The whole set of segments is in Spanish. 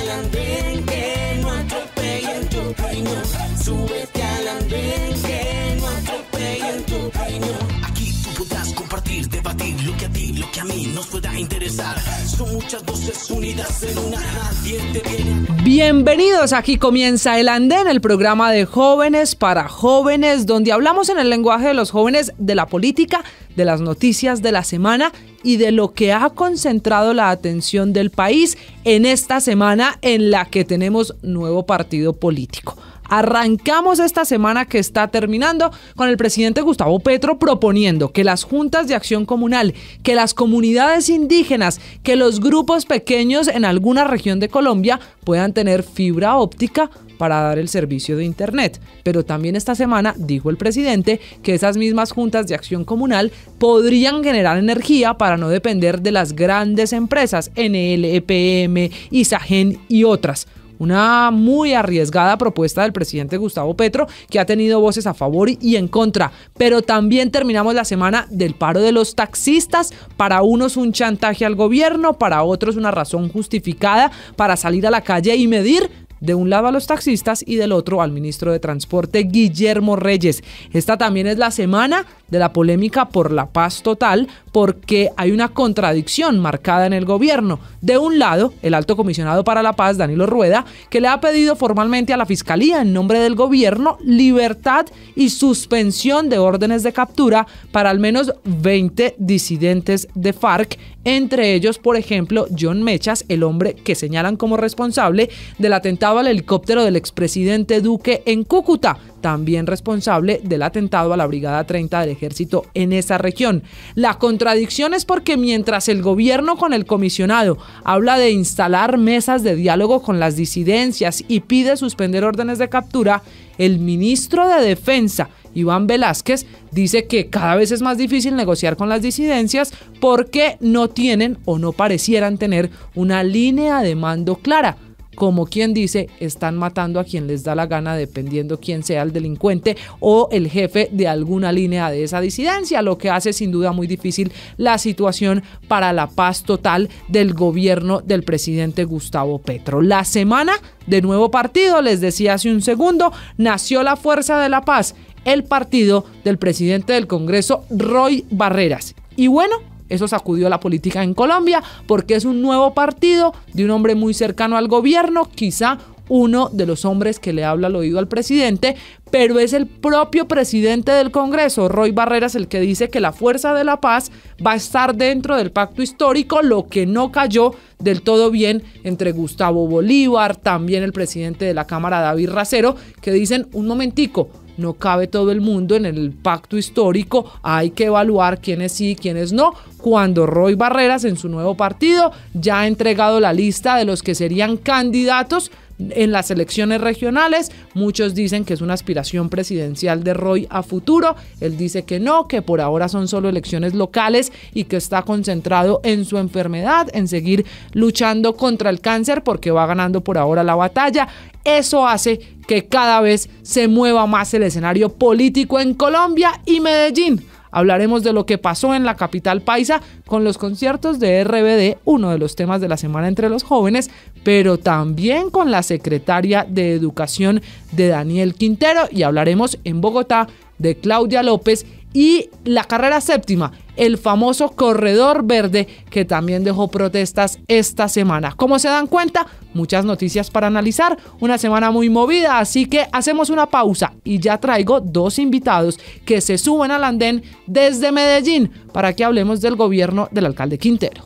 al andén, que no atropellen tu opinión. Súbete al andén, que no atropellen tu opinión. Aquí tú podrás compartir, debatir lo que a ti, lo que a mí nos pueda interesar. Son muchas voces unidas en una, nadie te viene. Bienvenidos, aquí comienza El Andén, el programa de jóvenes para jóvenes, donde hablamos en el lenguaje de los jóvenes de la política, de las noticias de la semana y de lo que ha concentrado la atención del país en esta semana en la que tenemos nuevo partido político. Arrancamos esta semana que está terminando con el presidente Gustavo Petro proponiendo que las juntas de acción comunal, que las comunidades indígenas, que los grupos pequeños en alguna región de Colombia puedan tener fibra óptica para dar el servicio de internet. Pero también esta semana dijo el presidente que esas mismas juntas de acción comunal podrían generar energía para no depender de las grandes empresas Enel, EPM, Isagen y otras. Una muy arriesgada propuesta del presidente Gustavo Petro, que ha tenido voces a favor y en contra. Pero también terminamos la semana del paro de los taxistas. Para unos un chantaje al gobierno, para otros una razón justificada para salir a la calle y medir de un lado a los taxistas y del otro al ministro de Transporte, Guillermo Reyes. Esta también es la semana de la polémica por la paz total, porque hay una contradicción marcada en el gobierno. De un lado, el alto comisionado para la paz, Danilo Rueda, que le ha pedido formalmente a la Fiscalía, en nombre del gobierno, libertad y suspensión de órdenes de captura para al menos 20 disidentes de FARC, entre ellos, por ejemplo, John Mechas, el hombre que señalan como responsable del atentado al helicóptero del expresidente Duque en Cúcuta, también responsable del atentado a la Brigada 30 del Ejército en esa región. La contradicción es porque mientras el gobierno con el comisionado habla de instalar mesas de diálogo con las disidencias y pide suspender órdenes de captura, el ministro de Defensa, Iván Velásquez, dice que cada vez es más difícil negociar con las disidencias porque no tienen o no parecieran tener una línea de mando clara. Como quien dice, están matando a quien les da la gana dependiendo quién sea el delincuente o el jefe de alguna línea de esa disidencia, lo que hace sin duda muy difícil la situación para la paz total del gobierno del presidente Gustavo Petro. La semana de nuevo partido, les decía hace un segundo, nació la Fuerza de la Paz, el partido del presidente del Congreso, Roy Barreras. Y bueno, eso sacudió la política en Colombia porque es un nuevo partido de un hombre muy cercano al gobierno, quizá uno de los hombres que le habla al oído al presidente, pero es el propio presidente del Congreso, Roy Barreras, el que dice que la Fuerza de la Paz va a estar dentro del pacto histórico, lo que no cayó del todo bien entre Gustavo Bolívar, también el presidente de la Cámara, David Racero, que dicen, un momentico, no cabe todo el mundo en el pacto histórico, hay que evaluar quiénes sí, quiénes no, cuando Roy Barreras en su nuevo partido ya ha entregado la lista de los que serían candidatos en las elecciones regionales. Muchos dicen que es una aspiración presidencial de Roy a futuro. Él dice que no, que por ahora son solo elecciones locales y que está concentrado en su enfermedad, en seguir luchando contra el cáncer porque va ganando por ahora la batalla. Eso hace que cada vez se mueva más el escenario político en Colombia y Medellín. Hablaremos de lo que pasó en la capital paisa con los conciertos de RBD, uno de los temas de la semana entre los jóvenes, pero también con la secretaria de Educación de Daniel Quintero, y hablaremos en Bogotá de Claudia López y la carrera séptima, el famoso corredor verde que también dejó protestas esta semana. Como se dan cuenta, muchas noticias para analizar, una semana muy movida, así que hacemos una pausa y ya traigo dos invitados que se suben al andén desde Medellín para que hablemos del gobierno del alcalde Quintero.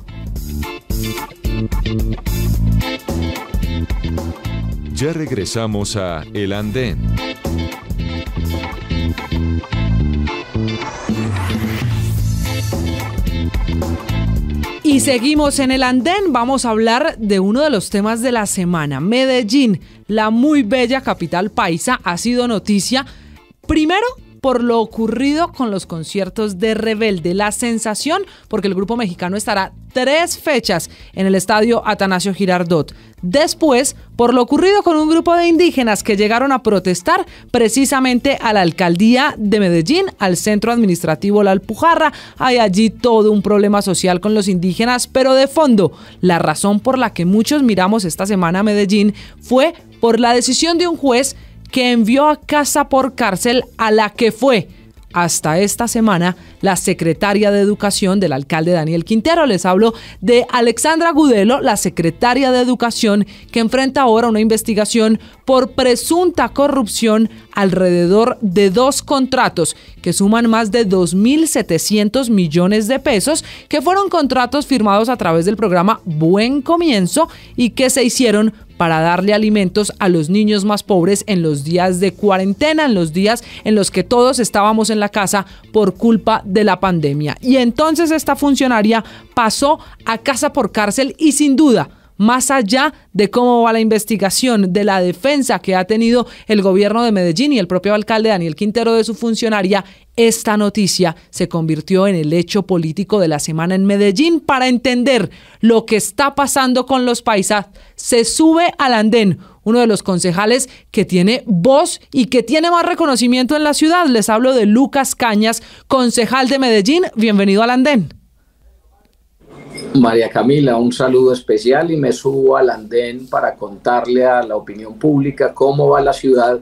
Ya regresamos a El Andén. Y seguimos en El Andén, vamos a hablar de uno de los temas de la semana. Medellín, la muy bella capital paisa, ha sido noticia primero por lo ocurrido con los conciertos de Rebelde. La sensación, porque el grupo mexicano estará 3 fechas en el estadio Atanasio Girardot. Después, por lo ocurrido con un grupo de indígenas que llegaron a protestar precisamente a la alcaldía de Medellín, al centro administrativo La Alpujarra. Hay allí todo un problema social con los indígenas, pero de fondo, la razón por la que muchos miramos esta semana a Medellín fue por la decisión de un juez que envió a casa por cárcel a la que fue hasta esta semana la secretaria de Educación del alcalde Daniel Quintero. Les hablo de Alexandra Gudelo, la secretaria de Educación, que enfrenta ahora una investigación por presunta corrupción alrededor de 2 contratos que suman más de 2.700 millones de pesos, que fueron contratos firmados a través del programa Buen Comienzo y que se hicieron para darle alimentos a los niños más pobres en los días de cuarentena, en los días en los que todos estábamos en la casa por culpa de la pandemia. Y entonces esta funcionaria pasó a casa por cárcel y sin duda, más allá de cómo va la investigación, de la defensa que ha tenido el gobierno de Medellín y el propio alcalde Daniel Quintero de su funcionaria, esta noticia se convirtió en el hecho político de la semana en Medellín. Para entender lo que está pasando con los paisas, se sube al andén uno de los concejales que tiene voz y que tiene más reconocimiento en la ciudad. Les hablo de Lucas Cañas, concejal de Medellín. Bienvenido al andén. María Camila, un saludo especial y me subo al andén para contarle a la opinión pública cómo va la ciudad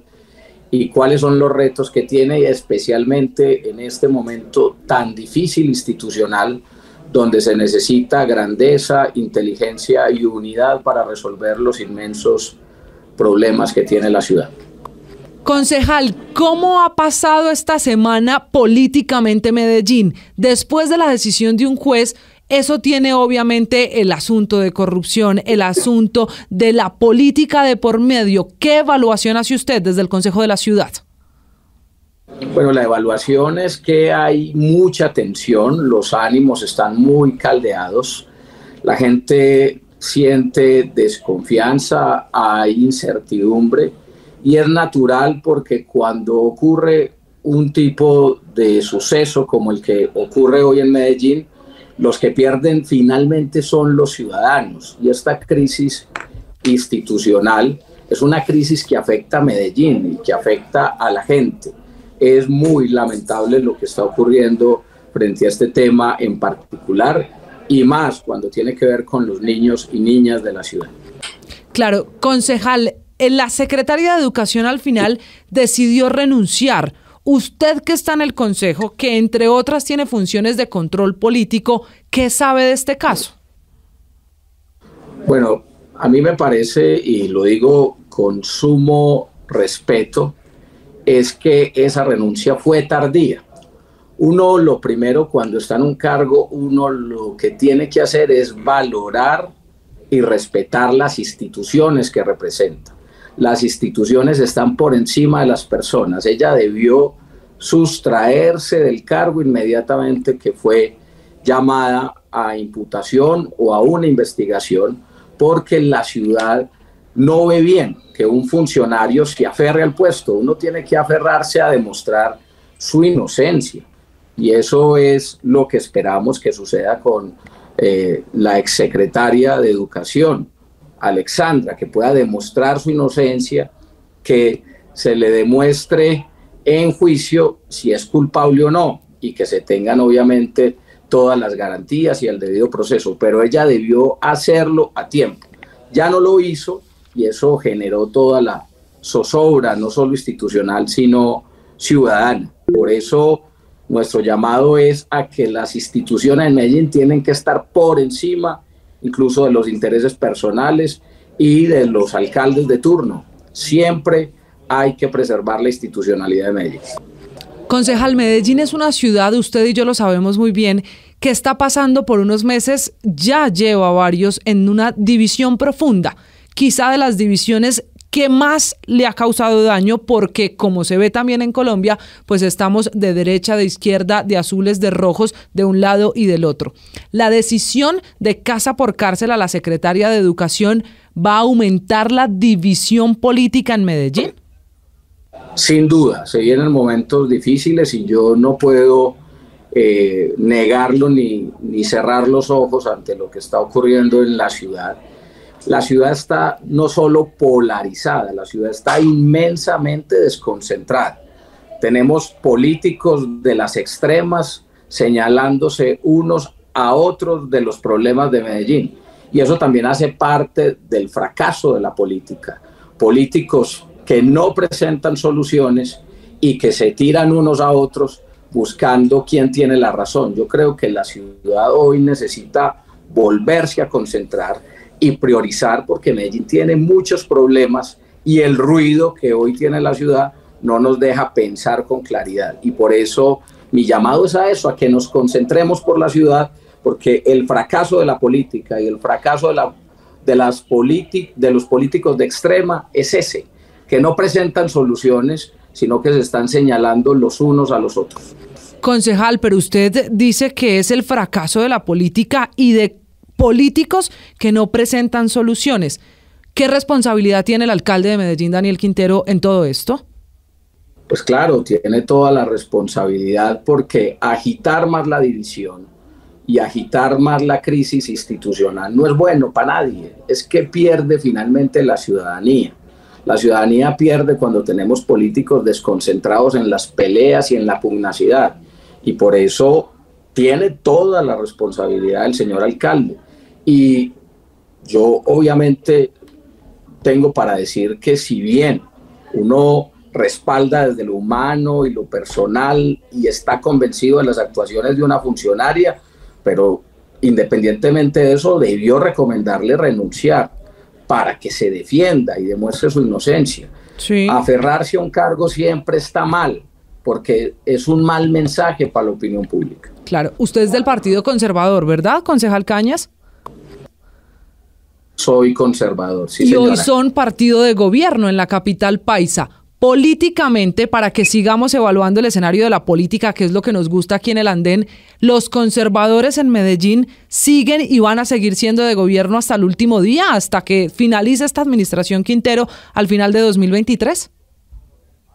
y cuáles son los retos que tiene, y especialmente en este momento tan difícil institucional, donde se necesita grandeza, inteligencia y unidad para resolver los inmensos problemas que tiene la ciudad. Concejal, ¿cómo ha pasado esta semana políticamente Medellín? Después de la decisión de un juez, eso tiene obviamente el asunto de corrupción, el asunto de la política de por medio. ¿Qué evaluación hace usted desde el Consejo de la Ciudad? Bueno, la evaluación es que hay mucha tensión, los ánimos están muy caldeados, la gente siente desconfianza, hay incertidumbre, y es natural porque cuando ocurre un tipo de suceso como el que ocurre hoy en Medellín, los que pierden finalmente son los ciudadanos, y esta crisis institucional es una crisis que afecta a Medellín y que afecta a la gente. Es muy lamentable lo que está ocurriendo frente a este tema en particular, y más cuando tiene que ver con los niños y niñas de la ciudad. Claro, concejal, la secretaria de Educación al final decidió renunciar. Usted, que está en el Consejo, que entre otras tiene funciones de control político, ¿qué sabe de este caso? Bueno, a mí me parece, y lo digo con sumo respeto, es que esa renuncia fue tardía. Uno, lo primero, cuando está en un cargo, uno lo que tiene que hacer es valorar y respetar las instituciones que representa. Las instituciones están por encima de las personas. Ella debió sustraerse del cargo inmediatamente que fue llamada a imputación o a una investigación, porque la ciudad no ve bien que un funcionario se aferre al puesto. Uno tiene que aferrarse a demostrar su inocencia, y eso es lo que esperamos que suceda con la exsecretaria de Educación, Alexandra, que pueda demostrar su inocencia, que se le demuestre en juicio si es culpable o no, y que se tengan obviamente todas las garantías y el debido proceso, pero ella debió hacerlo a tiempo. Ya no lo hizo, y eso generó toda la zozobra, no solo institucional, sino ciudadana. Por eso nuestro llamado es a que las instituciones en Medellín tienen que estar por encima incluso de los intereses personales y de los alcaldes de turno. Siempre hay que preservar la institucionalidad de Medellín. Concejal, Medellín es una ciudad, usted y yo lo sabemos muy bien, que está pasando por unos meses, ya lleva varios, en una división profunda, quizá de las divisiones que más le ha causado daño, porque como se ve también en Colombia, pues estamos de derecha, de izquierda, de azules, de rojos, de un lado y del otro. La decisión de casa por cárcel a la secretaria de Educación va a aumentar la división política en Medellín. Sin duda, se vienen momentos difíciles y yo no puedo negarlo ni cerrar los ojos ante lo que está ocurriendo en la ciudad. La ciudad está no solo polarizada, la ciudad está inmensamente desconcentrada. Tenemos políticos de las extremas señalándose unos a otros de los problemas de Medellín. Y eso también hace parte del fracaso de la política. Políticos que no presentan soluciones y que se tiran unos a otros buscando quién tiene la razón. Yo creo que la ciudad hoy necesita volverse a concentrar y priorizar, porque Medellín tiene muchos problemas y el ruido que hoy tiene la ciudad no nos deja pensar con claridad. Y por eso mi llamado es a eso, a que nos concentremos por la ciudad, porque el fracaso de la política y el fracaso de los políticos de extrema es ese, que no presentan soluciones, sino que se están señalando los unos a los otros. Concejal, pero usted dice que es el fracaso de la política y de políticos que no presentan soluciones. ¿Qué responsabilidad tiene el alcalde de Medellín, Daniel Quintero, en todo esto? Pues claro, tiene toda la responsabilidad, porque agitar más la división y agitar más la crisis institucional no es bueno para nadie. Es que pierde finalmente la ciudadanía. La ciudadanía pierde cuando tenemos políticos desconcentrados en las peleas y en la pugnacidad. Y por eso tiene toda la responsabilidad el señor alcalde. Y yo obviamente tengo para decir que si bien uno respalda desde lo humano y lo personal y está convencido de las actuaciones de una funcionaria, pero independientemente de eso debió recomendarle renunciar para que se defienda y demuestre su inocencia. Sí. Aferrarse a un cargo siempre está mal, porque es un mal mensaje para la opinión pública. Claro, usted es del Partido Conservador, ¿verdad, concejal Cañas? Soy conservador, sí, y señora. Hoy son partido de gobierno en la capital paisa. Políticamente, para que sigamos evaluando el escenario de la política, que es lo que nos gusta aquí en el Andén, los conservadores en Medellín siguen y van a seguir siendo de gobierno hasta el último día, hasta que finalice esta administración Quintero al final de 2023.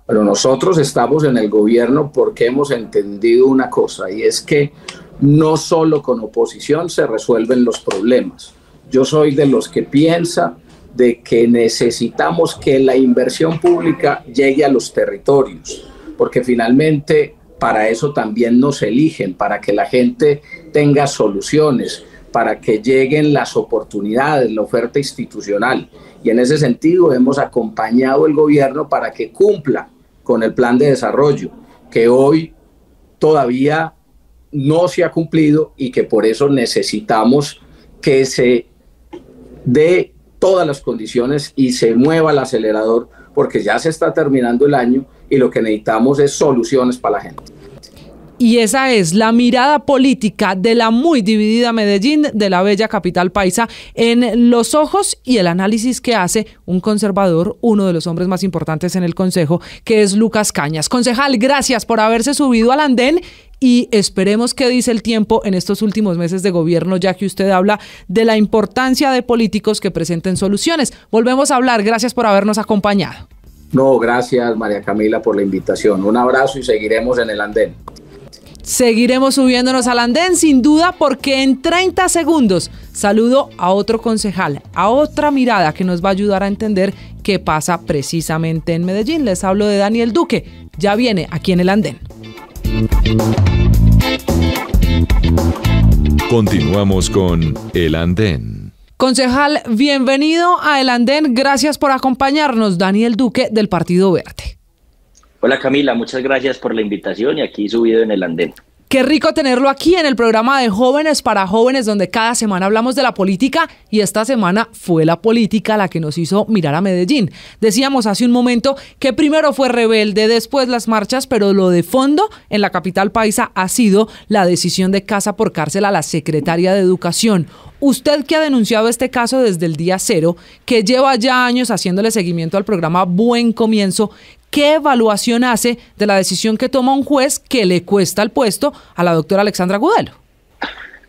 Pero nosotros estamos en el gobierno porque hemos entendido una cosa, y es que no solo con oposición se resuelven los problemas. Yo soy de los que piensa de que necesitamos que la inversión pública llegue a los territorios, porque finalmente para eso también nos eligen, para que la gente tenga soluciones, para que lleguen las oportunidades, la oferta institucional. Y en ese sentido hemos acompañado el gobierno para que cumpla con el plan de desarrollo, que hoy todavía no se ha cumplido y que por eso necesitamos que se dé todas las condiciones y se mueva el acelerador, porque ya se está terminando el año y lo que necesitamos es soluciones para la gente. Y esa es la mirada política de la muy dividida Medellín, de la bella capital paisa, en los ojos y el análisis que hace un conservador, uno de los hombres más importantes en el Consejo, que es Lucas Cañas. Concejal, gracias por haberse subido al andén y esperemos qué dice el tiempo en estos últimos meses de gobierno, ya que usted habla de la importancia de políticos que presenten soluciones. Volvemos a hablar. Gracias por habernos acompañado. No, gracias María Camila por la invitación. Un abrazo y seguiremos en el andén. Seguiremos subiéndonos al andén, sin duda, porque en 30 segundos saludo a otro concejal, a otra mirada que nos va a ayudar a entender qué pasa precisamente en Medellín. Les hablo de Daniel Duque, ya viene aquí en el andén. Continuamos con El Andén. Concejal, bienvenido a El Andén, gracias por acompañarnos. Daniel Duque, del Partido Verde. Hola Camila, muchas gracias por la invitación y aquí subido en el andén. Qué rico tenerlo aquí en el programa de Jóvenes para Jóvenes, donde cada semana hablamos de la política y esta semana fue la política la que nos hizo mirar a Medellín. Decíamos hace un momento que primero fue rebelde, después las marchas, pero lo de fondo en la capital paisa ha sido la decisión de casa por cárcel a la secretaria de Educación. Usted que ha denunciado este caso desde el día cero, que lleva ya años haciéndole seguimiento al programa Buen Comienzo, ¿qué evaluación hace de la decisión que toma un juez que le cuesta el puesto a la doctora Alexandra Gudelo?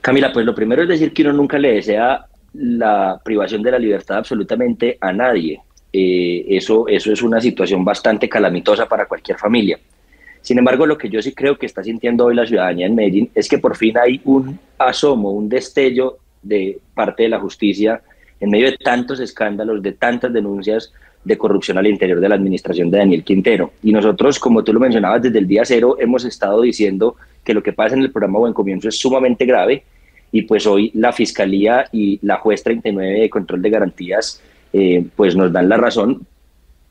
Camila, pues lo primero es decir que uno nunca le desea la privación de la libertad absolutamente a nadie. eso es una situación bastante calamitosa para cualquier familia. Sin embargo, lo que yo sí creo que está sintiendo hoy la ciudadanía en Medellín es que por fin hay un asomo, un destello de parte de la justicia en medio de tantos escándalos, de tantas denuncias de corrupción al interior de la administración de Daniel Quintero. Y nosotros, como tú lo mencionabas, desde el día cero hemos estado diciendo que lo que pasa en el programa Buen Comienzo es sumamente grave, y pues hoy la Fiscalía y la juez 39 de control de garantías pues nos dan la razón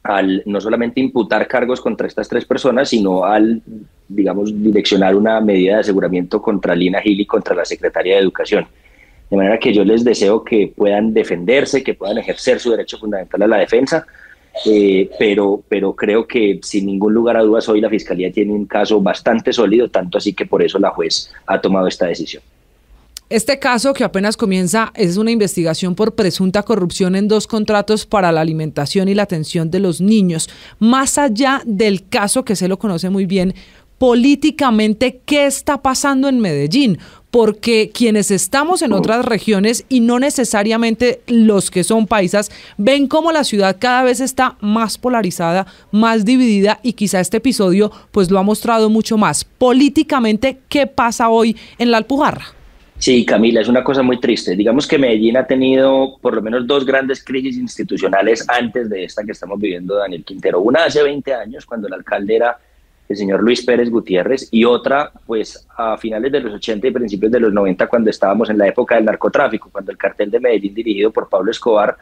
al no solamente imputar cargos contra estas 3 personas, sino al, digamos, direccionar una medida de aseguramiento contra Lina Gil y contra la Secretaría de Educación. De manera que yo les deseo que puedan defenderse, que puedan ejercer su derecho fundamental a la defensa, pero creo que sin ningún lugar a dudas hoy la Fiscalía tiene un caso bastante sólido, tanto así que por eso la juez ha tomado esta decisión. Este caso, que apenas comienza, es una investigación por presunta corrupción en 2 contratos para la alimentación y la atención de los niños. Más allá del caso, que se lo conoce muy bien, políticamente, ¿qué está pasando en Medellín? Porque quienes estamos en otras regiones, y no necesariamente los que son paisas, ven cómo la ciudad cada vez está más polarizada, más dividida, y quizá este episodio pues lo ha mostrado mucho más. Políticamente, ¿qué pasa hoy en la Alpujarra? Sí, Camila, es una cosa muy triste. Digamos que Medellín ha tenido por lo menos 2 grandes crisis institucionales antes de esta que estamos viviendo, Daniel Quintero. Una hace 20 años, cuando el alcalde era el señor Luis Pérez Gutiérrez, y otra pues a finales de los 80 y principios de los 90, cuando estábamos en la época del narcotráfico, cuando el cartel de Medellín, dirigido por Pablo Escobar,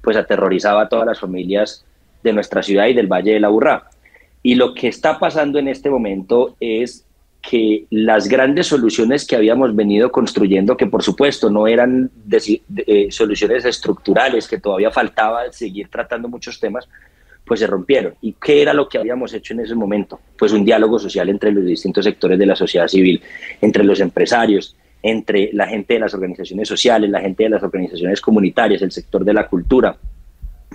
pues aterrorizaba a todas las familias de nuestra ciudad y del Valle de la Aburrá. Y lo que está pasando en este momento es que las grandes soluciones que habíamos venido construyendo, que por supuesto no eran soluciones estructurales, que todavía faltaba seguir tratando muchos temas, pues se rompieron. ¿Y qué era lo que habíamos hecho en ese momento? Pues un diálogo social entre los distintos sectores de la sociedad civil, entre los empresarios, entre la gente de las organizaciones sociales, la gente de las organizaciones comunitarias, el sector de la cultura,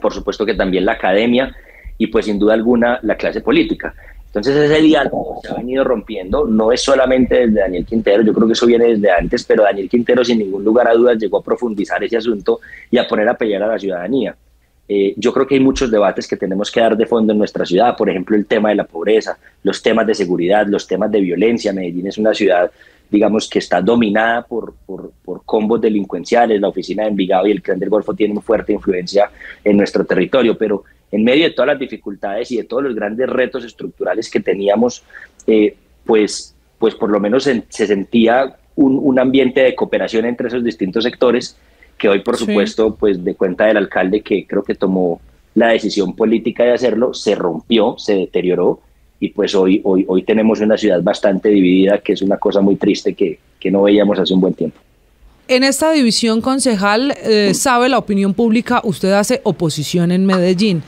por supuesto que también la academia, y pues sin duda alguna la clase política. Entonces ese diálogo se ha venido rompiendo, no es solamente desde Daniel Quintero, yo creo que eso viene desde antes, pero Daniel Quintero sin ningún lugar a dudas llegó a profundizar ese asunto y a poner a pelear a la ciudadanía. Yo creo que hay muchos debates que tenemos que dar de fondo en nuestra ciudad, por ejemplo el tema de la pobreza, los temas de seguridad, los temas de violencia. Medellín es una ciudad, digamos, que está dominada por combos delincuenciales. La oficina de Envigado y el Clan del Golfo tienen fuerte influencia en nuestro territorio, pero en medio de todas las dificultades y de todos los grandes retos estructurales que teníamos, pues por lo menos se sentía un ambiente de cooperación entre esos distintos sectores, que hoy, por supuesto, pues de cuenta del alcalde, que creo que tomó la decisión política de hacerlo, se rompió, se deterioró, y pues hoy tenemos una ciudad bastante dividida, que es una cosa muy triste que no veíamos hace un buen tiempo. En esta división, concejal, sabe la opinión pública, usted hace oposición en Medellín.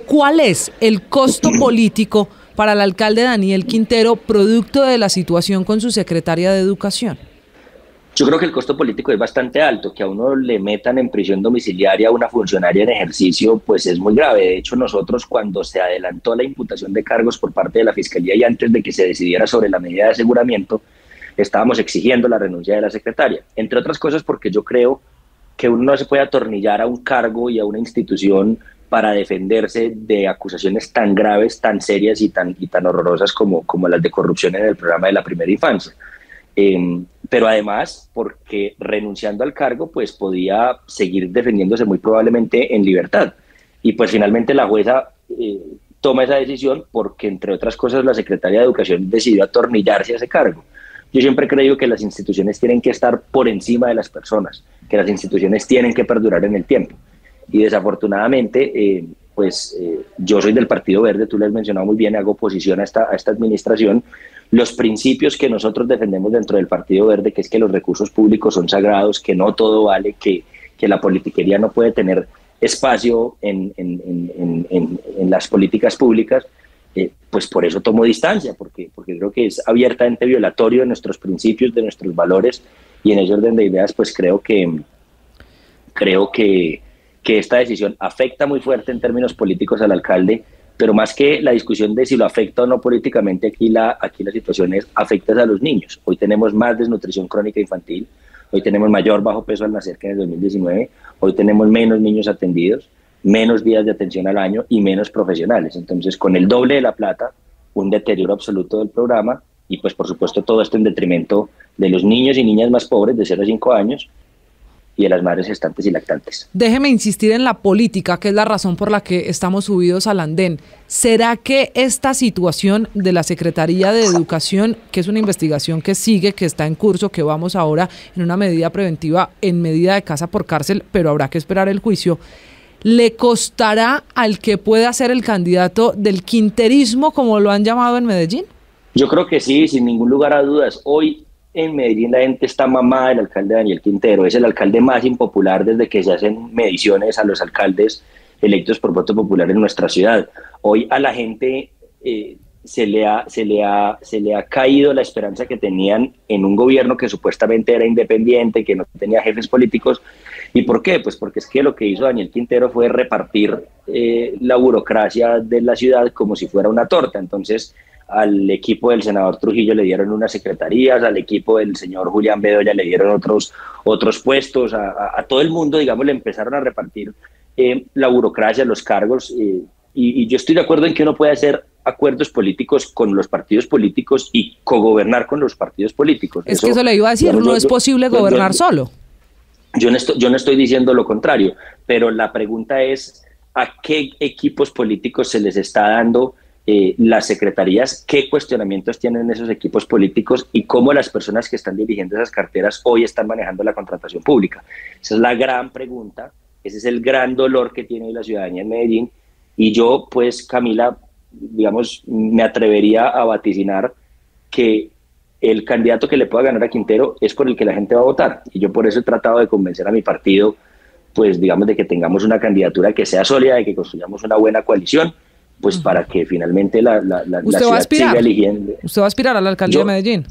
¿Cuál es el costo político para el alcalde Daniel Quintero, producto de la situación con su secretaria de Educación? Yo creo que el costo político es bastante alto. Que a uno le metan en prisión domiciliaria a una funcionaria en ejercicio, pues es muy grave. De hecho, nosotros, cuando se adelantó la imputación de cargos por parte de la Fiscalía y antes de que se decidiera sobre la medida de aseguramiento, estábamos exigiendo la renuncia de la secretaria, entre otras cosas porque yo creo que uno no se puede atornillar a un cargo y a una institución para defenderse de acusaciones tan graves, tan serias y tan horrorosas como las de corrupción en el programa de la primera infancia. Pero además porque renunciando al cargo pues podía seguir defendiéndose muy probablemente en libertad. Y pues finalmente la jueza toma esa decisión porque, entre otras cosas, la secretaria de Educación decidió atornillarse a ese cargo. Yo siempre he creído que las instituciones tienen que estar por encima de las personas, que las instituciones tienen que perdurar en el tiempo. Y desafortunadamente, yo soy del Partido Verde, tú lo has mencionado muy bien, hago oposición a esta administración. Los principios que nosotros defendemos dentro del Partido Verde, que es que los recursos públicos son sagrados, que no todo vale, que la politiquería no puede tener espacio en las políticas públicas, pues por eso tomo distancia, porque creo que es abiertamente violatorio de nuestros principios, de nuestros valores, y en ese orden de ideas pues creo que esta decisión afecta muy fuerte en términos políticos al alcalde, pero más que la discusión de si lo afecta o no políticamente, aquí la situación es afecta a los niños. Hoy tenemos más desnutrición crónica infantil, hoy tenemos mayor bajo peso al nacer que en el 2019, hoy tenemos menos niños atendidos, menos días de atención al año y menos profesionales. Entonces, con el doble de la plata, un deterioro absoluto del programa y pues por supuesto todo esto en detrimento de los niños y niñas más pobres de 0 a 5 años y de las madres gestantes y lactantes. Déjeme insistir en la política, que es la razón por la que estamos subidos al andén. ¿Será que esta situación de la Secretaría de Educación, que es una investigación que sigue, que está en curso, que vamos ahora en una medida preventiva, en medida de casa por cárcel, pero habrá que esperar el juicio, le costará al que pueda ser el candidato del quinterismo, como lo han llamado en Medellín? Yo creo que sí, sin ningún lugar a dudas. Hoy en Medellín la gente está mamada del alcalde Daniel Quintero. Es el alcalde más impopular desde que se hacen mediciones a los alcaldes electos por voto popular en nuestra ciudad. Hoy a la gente se le ha caído la esperanza que tenían en un gobierno que supuestamente era independiente, que no tenía jefes políticos. ¿Y por qué? Pues porque es que lo que hizo Daniel Quintero fue repartir la burocracia de la ciudad como si fuera una torta. Entonces, al equipo del senador Trujillo le dieron unas secretarías, al equipo del señor Julián Bedoya le dieron otros puestos, a todo el mundo, digamos, le empezaron a repartir la burocracia, los cargos, y yo estoy de acuerdo en que uno puede hacer acuerdos políticos con los partidos políticos y cogobernar con los partidos políticos. Es que eso le iba a decir, no es posible gobernar solo. Yo no estoy diciendo lo contrario, pero la pregunta es ¿a qué equipos políticos se les está dando las secretarías? ¿Qué cuestionamientos tienen esos equipos políticos y cómo las personas que están dirigiendo esas carteras hoy están manejando la contratación pública? Esa es la gran pregunta, ese es el gran dolor que tiene la ciudadanía en Medellín. Y yo, pues, Camila, digamos, me atrevería a vaticinar que el candidato que le pueda ganar a Quintero es por el que la gente va a votar. Y yo por eso he tratado de convencer a mi partido, pues, digamos, de que tengamos una candidatura que sea sólida, de que construyamos una buena coalición, pues para que finalmente la ciudad siga eligiendo. ¿Usted va a aspirar a la alcaldía de Medellín?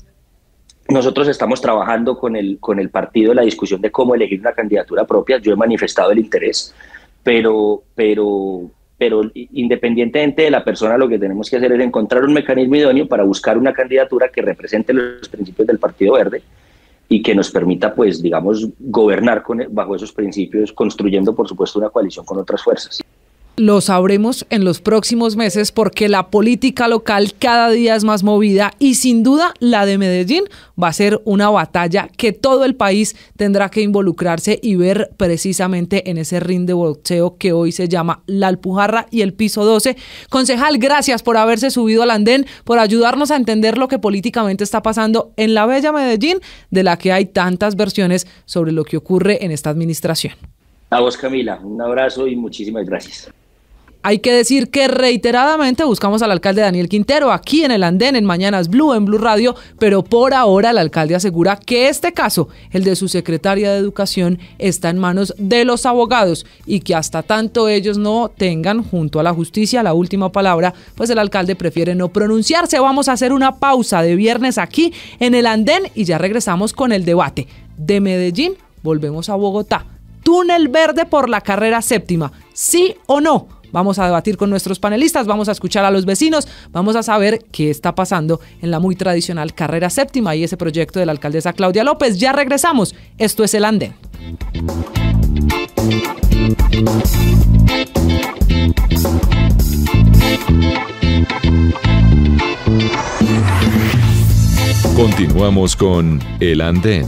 Nosotros estamos trabajando con el partido la discusión de cómo elegir una candidatura propia. Yo he manifestado el interés, pero independientemente de la persona, lo que tenemos que hacer es encontrar un mecanismo idóneo para buscar una candidatura que represente los principios del Partido Verde y que nos permita, pues, digamos, gobernar bajo esos principios, construyendo, por supuesto, una coalición con otras fuerzas. Lo sabremos en los próximos meses porque la política local cada día es más movida y sin duda la de Medellín va a ser una batalla que todo el país tendrá que involucrarse y ver precisamente en ese ring de boxeo que hoy se llama La Alpujarra y el Piso 12. Concejal, gracias por haberse subido al andén, por ayudarnos a entender lo que políticamente está pasando en la bella Medellín, de la que hay tantas versiones sobre lo que ocurre en esta administración. A vos, Camila, un abrazo y muchísimas gracias. Hay que decir que reiteradamente buscamos al alcalde Daniel Quintero aquí en el andén, en Mañanas Blue, en Blue Radio, pero por ahora el alcalde asegura que este caso, el de su secretaria de Educación, está en manos de los abogados y que hasta tanto ellos no tengan junto a la justicia la última palabra, pues el alcalde prefiere no pronunciarse. Vamos a hacer una pausa de viernes aquí en el andén y ya regresamos con el debate. De Medellín volvemos a Bogotá. Túnel verde por la carrera séptima, ¿sí o no? Vamos a debatir con nuestros panelistas, vamos a escuchar a los vecinos, vamos a saber qué está pasando en la muy tradicional carrera séptima y ese proyecto de la alcaldesa Claudia López. Ya regresamos, esto es El Andén. Continuamos con El Andén.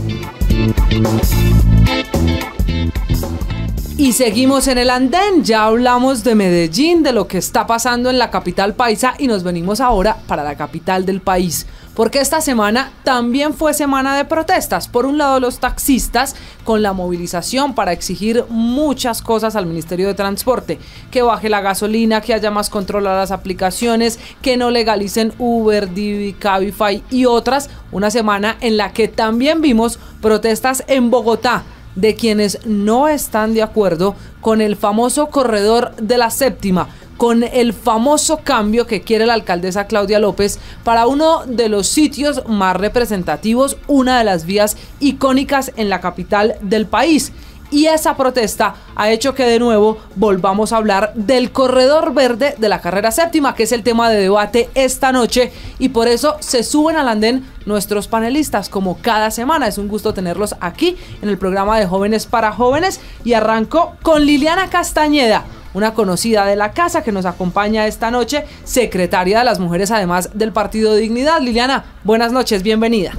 Y seguimos en el andén, ya hablamos de Medellín, de lo que está pasando en la capital paisa y nos venimos ahora para la capital del país. Porque esta semana también fue semana de protestas. Por un lado, los taxistas con la movilización para exigir muchas cosas al Ministerio de Transporte. Que baje la gasolina, que haya más control a las aplicaciones, que no legalicen Uber, Didi, Cabify y otras. Una semana en la que también vimos protestas en Bogotá de quienes no están de acuerdo con el famoso corredor de la séptima, con el famoso cambio que quiere la alcaldesa Claudia López para uno de los sitios más representativos, una de las vías icónicas en la capital del país. Y esa protesta ha hecho que de nuevo volvamos a hablar del corredor verde de la carrera séptima, que es el tema de debate esta noche, y por eso se suben al andén nuestros panelistas como cada semana. Es un gusto tenerlos aquí en el programa de Jóvenes para Jóvenes y arranco con Liliana Castañeda. una conocida de la casa que nos acompaña esta noche, secretaria de las mujeres además del Partido Dignidad. Liliana, buenas noches, bienvenida.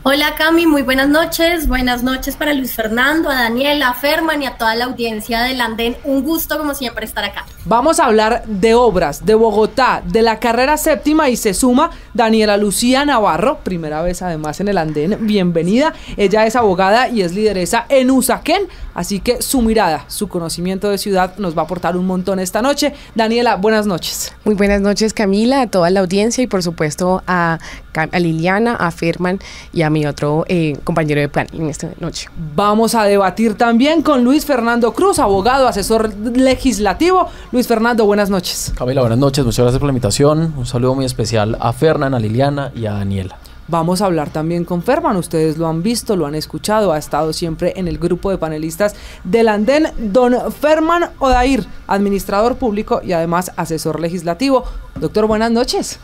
Hola Cami, muy buenas noches para Luis Fernando, a Daniela, a Ferman y a toda la audiencia del Andén. Un gusto como siempre estar acá. Vamos a hablar de obras, de Bogotá, de la carrera séptima y se suma Daniela Lucía Navarro, primera vez además en el Andén, bienvenida. Ella es abogada y es lideresa en Usaquén, así que su mirada, su conocimiento de ciudad nos va a aportar un montón esta noche. Daniela, buenas noches. Muy buenas noches Camila, a toda la audiencia y por supuesto a Liliana, a Ferman y a mi otro compañero de plan en esta noche. Vamos a debatir también con Luis Fernando Cruz, abogado, asesor legislativo. Luis Fernando, buenas noches. Camila, buenas noches, muchas gracias por la invitación. Un saludo muy especial a Fernan, a Liliana y a Daniela. Vamos a hablar también con Ferman, ustedes lo han visto, lo han escuchado, ha estado siempre en el grupo de panelistas del Andén, don Ferman Odair, administrador público y además asesor legislativo. Doctor, buenas noches.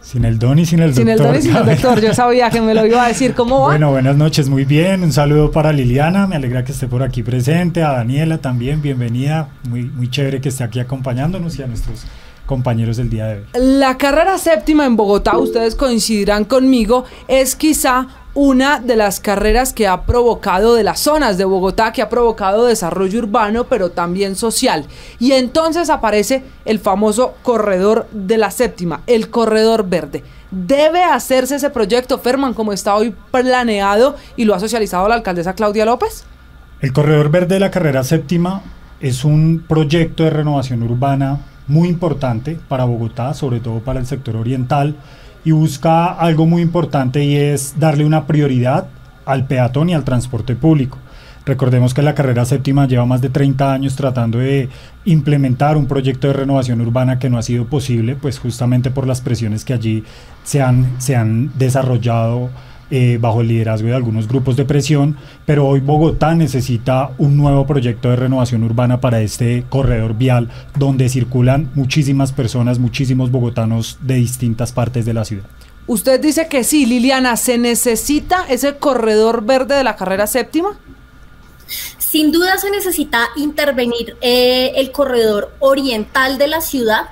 Sin el don y sin el doctor. Sin el don y sin el doctor, yo sabía que me lo iba a decir. ¿Cómo va? Bueno, buenas noches, muy bien. Un saludo para Liliana, me alegra que esté por aquí presente. A Daniela también, bienvenida. Muy chévere que esté aquí acompañándonos y a nuestros compañeros del día de hoy. La carrera séptima en Bogotá, ustedes coincidirán conmigo, es quizá una de las carreras que ha provocado, de las zonas de Bogotá, que ha provocado desarrollo urbano, pero también social. Y entonces aparece el famoso corredor de la séptima, el corredor verde. ¿Debe hacerse ese proyecto, Ferman, como está hoy planeado y lo ha socializado la alcaldesa Claudia López? El corredor verde de la carrera séptima es un proyecto de renovación urbana muy importante para Bogotá, sobre todo para el sector oriental, y busca algo muy importante y es darle una prioridad al peatón y al transporte público. Recordemos que la carrera séptima lleva más de 30 años tratando de implementar un proyecto de renovación urbana que no ha sido posible, pues justamente por las presiones que allí se han desarrollado bajo el liderazgo de algunos grupos de presión, pero hoy Bogotá necesita un nuevo proyecto de renovación urbana para este corredor vial donde circulan muchísimas personas, muchísimos bogotanos de distintas partes de la ciudad. Usted dice que sí, Liliana, ¿se necesita ese corredor verde de la carrera séptima? Sin duda se necesita intervenir el corredor oriental de la ciudad,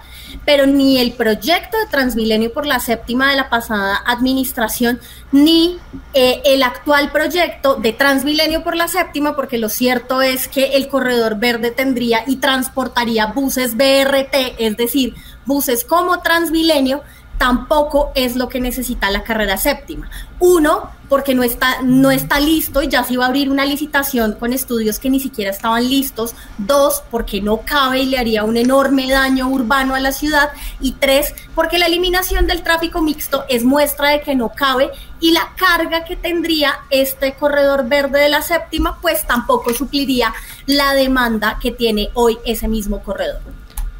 pero ni el proyecto de Transmilenio por la séptima de la pasada administración, ni el actual proyecto de Transmilenio por la séptima, porque lo cierto es que el corredor verde tendría y transportaría buses BRT, es decir, buses como Transmilenio, tampoco es lo que necesita la carrera séptima. Uno, porque no está listo y ya se iba a abrir una licitación con estudios que ni siquiera estaban listos. Dos, porque no cabe y le haría un enorme daño urbano a la ciudad. Y tres, porque la eliminación del tráfico mixto es muestra de que no cabe y la carga que tendría este corredor verde de la séptima pues tampoco supliría la demanda que tiene hoy ese mismo corredor.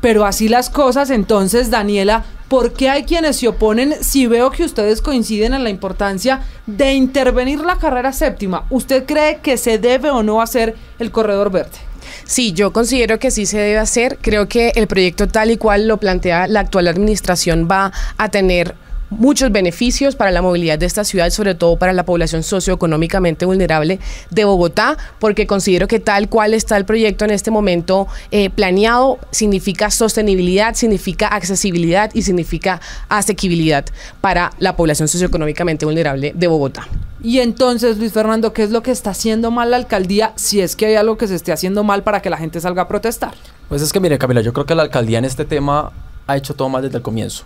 Pero así las cosas, entonces, Daniela, ¿por qué hay quienes se oponen si veo que ustedes coinciden en la importancia de intervenir la carrera séptima? ¿Usted cree que se debe o no hacer el corredor verde? Sí, yo considero que sí se debe hacer. Creo que el proyecto tal y cual lo plantea la actual administración va a tener muchos beneficios para la movilidad de esta ciudad, sobre todo para la población socioeconómicamente vulnerable de Bogotá, porque considero que tal cual está el proyecto en este momento planeado, significa sostenibilidad, significa accesibilidad y significa asequibilidad para la población socioeconómicamente vulnerable de Bogotá. Y entonces, Luis Fernando, ¿qué es lo que está haciendo mal la alcaldía, si es que hay algo que se esté haciendo mal para que la gente salga a protestar? Pues es que mire, Camila, yo creo que la alcaldía en este tema ha hecho todo mal desde el comienzo,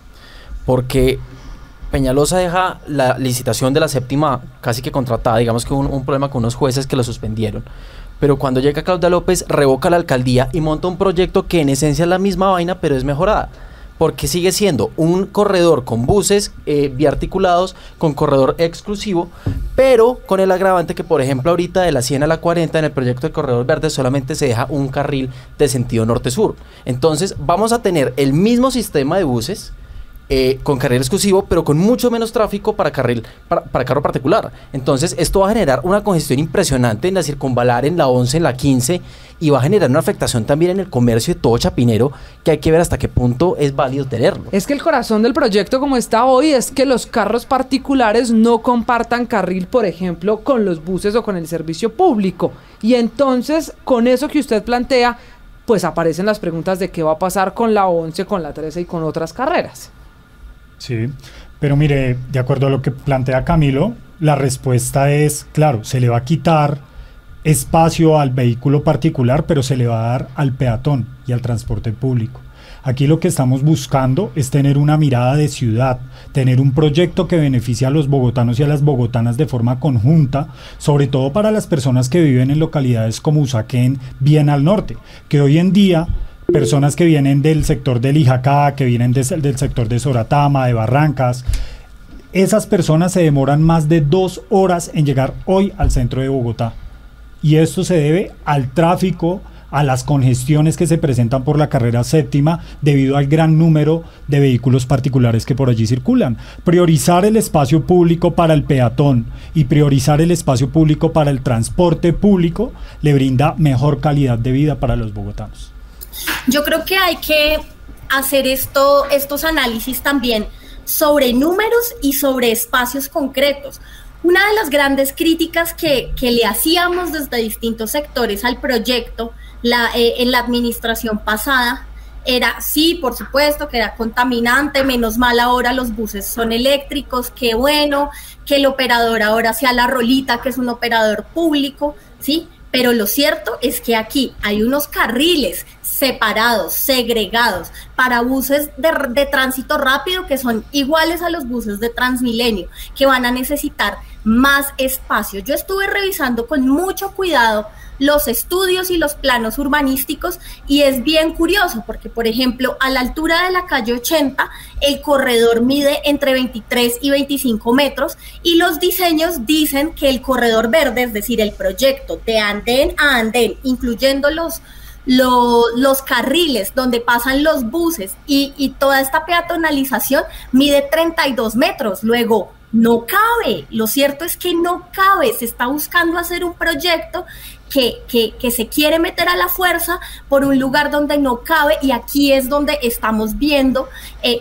porque Peñalosa deja la licitación de la séptima casi que contratada, digamos que un problema con unos jueces que lo suspendieron, pero cuando llega Claudia López revoca la alcaldía y monta un proyecto que en esencia es la misma vaina pero es mejorada, porque sigue siendo un corredor con buses biarticulados, con corredor exclusivo, pero con el agravante que, por ejemplo, ahorita de la 100 a la 40 en el proyecto de corredor verde solamente se deja un carril de sentido norte-sur. Entonces vamos a tener el mismo sistema de buses con carril exclusivo, pero con mucho menos tráfico para carro particular. Entonces esto va a generar una congestión impresionante en la circunvalar, en la 11, en la 15, y va a generar una afectación también en el comercio de todo Chapinero, que hay que ver hasta qué punto es válido tenerlo. Es que el corazón del proyecto como está hoy es que los carros particulares no compartan carril, por ejemplo, con los buses o con el servicio público, y entonces con eso que usted plantea pues aparecen las preguntas de qué va a pasar con la 11, con la 13 y con otras carreras. Sí, pero mire, de acuerdo a lo que plantea Camilo, la respuesta es, claro, se le va a quitar espacio al vehículo particular, pero se le va a dar al peatón y al transporte público. Aquí lo que estamos buscando es tener una mirada de ciudad, tener un proyecto que beneficie a los bogotanos y a las bogotanas de forma conjunta, sobre todo para las personas que viven en localidades como Usaquén, bien al norte, que hoy en día personas que vienen del sector del Ijacá, que vienen del sector de Soratama, de Barrancas, esas personas se demoran más de 2 horas en llegar hoy al centro de Bogotá. Y esto se debe al tráfico, a las congestiones que se presentan por la carrera séptima debido al gran número de vehículos particulares que por allí circulan. Priorizar el espacio público para el peatón y priorizar el espacio público para el transporte público le brinda mejor calidad de vida para los bogotanos. Yo creo que hay que hacer estos análisis también sobre números y sobre espacios concretos. Una de las grandes críticas que le hacíamos desde distintos sectores al proyecto en la administración pasada era, sí, por supuesto, que era contaminante, menos mal ahora los buses son eléctricos, qué bueno, que el operador ahora sea la Rolita, que es un operador público, ¿sí? Pero lo cierto es que aquí hay unos carriles separados, segregados, para buses de tránsito rápido que son iguales a los buses de Transmilenio, que van a necesitar más espacio. Yo estuve revisando con mucho cuidado los estudios y los planos urbanísticos y es bien curioso porque, por ejemplo, a la altura de la calle 80, el corredor mide entre 23 y 25 metros y los diseños dicen que el corredor verde, es decir, el proyecto de andén a andén, incluyendo los carriles donde pasan los buses y toda esta peatonalización, mide 32 metros. Luego, no cabe, lo cierto es que no cabe, se está buscando hacer un proyecto que se quiere meter a la fuerza por un lugar donde no cabe y aquí es donde estamos viendo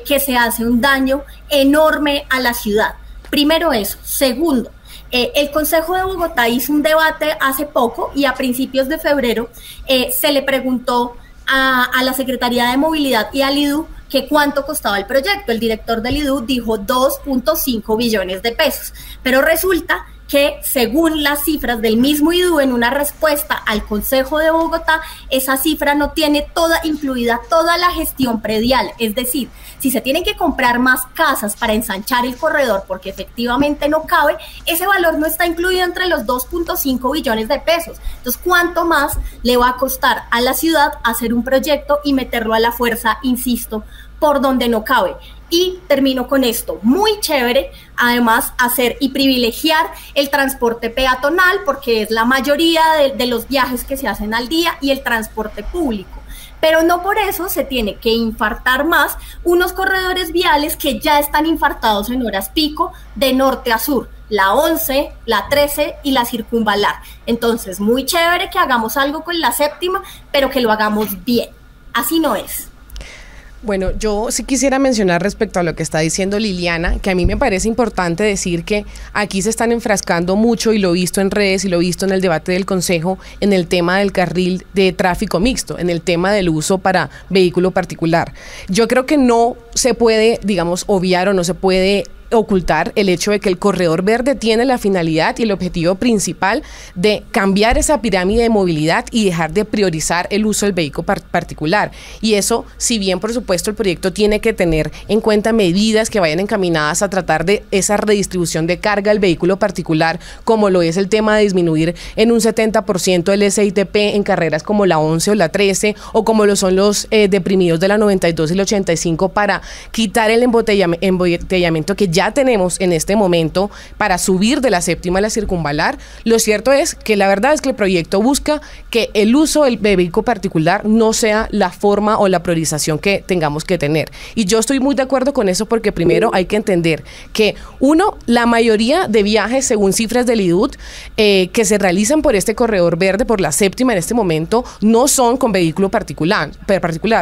que se hace un daño enorme a la ciudad. Primero eso. Segundo, el Consejo de Bogotá hizo un debate hace poco y a principios de febrero se le preguntó a la Secretaría de Movilidad y al IDU que cuánto costaba el proyecto. El director del IDU dijo 2.5 billones de pesos, pero resulta que según las cifras del mismo IDU en una respuesta al Consejo de Bogotá, esa cifra no tiene incluida toda la gestión predial, es decir, si se tienen que comprar más casas para ensanchar el corredor porque efectivamente no cabe, ese valor no está incluido entre los 2.5 billones de pesos. Entonces, ¿cuánto más le va a costar a la ciudad hacer un proyecto y meterlo a la fuerza, insisto, por donde no cabe? Y termino con esto, muy chévere, además hacer y privilegiar el transporte peatonal porque es la mayoría de los viajes que se hacen al día y el transporte público. Pero no por eso se tiene que infartar más unos corredores viales que ya están infartados en horas pico de norte a sur, la 11, la 13 y la circunvalar. Entonces, muy chévere que hagamos algo con la séptima, pero que lo hagamos bien. Así no es. Bueno, yo sí quisiera mencionar respecto a lo que está diciendo Liliana, que a mí me parece importante decir que aquí se están enfrascando mucho, y lo he visto en redes y lo he visto en el debate del Consejo, en el tema del carril de tráfico mixto, en el tema del uso para vehículo particular. Yo creo que no se puede, digamos, obviar o no se puede ocultar el hecho de que el corredor verde tiene la finalidad y el objetivo principal de cambiar esa pirámide de movilidad y dejar de priorizar el uso del vehículo particular. Y eso, si bien por supuesto el proyecto tiene que tener en cuenta medidas que vayan encaminadas a tratar de esa redistribución de carga del vehículo particular, como lo es el tema de disminuir en un 70% el SITP en carreras como la 11 o la 13, o como lo son los deprimidos de la 92 y la 85, para quitar el embotellamiento que ya tenemos en este momento para subir de la séptima a la circunvalar. Lo cierto es que la verdad es que el proyecto busca que el uso del vehículo particular no sea la forma o la priorización que tengamos que tener. Y yo estoy muy de acuerdo con eso porque primero hay que entender que la mayoría de viajes, según cifras del IDUT, que se realizan por este corredor verde, por la séptima en este momento, no son con vehículo particular,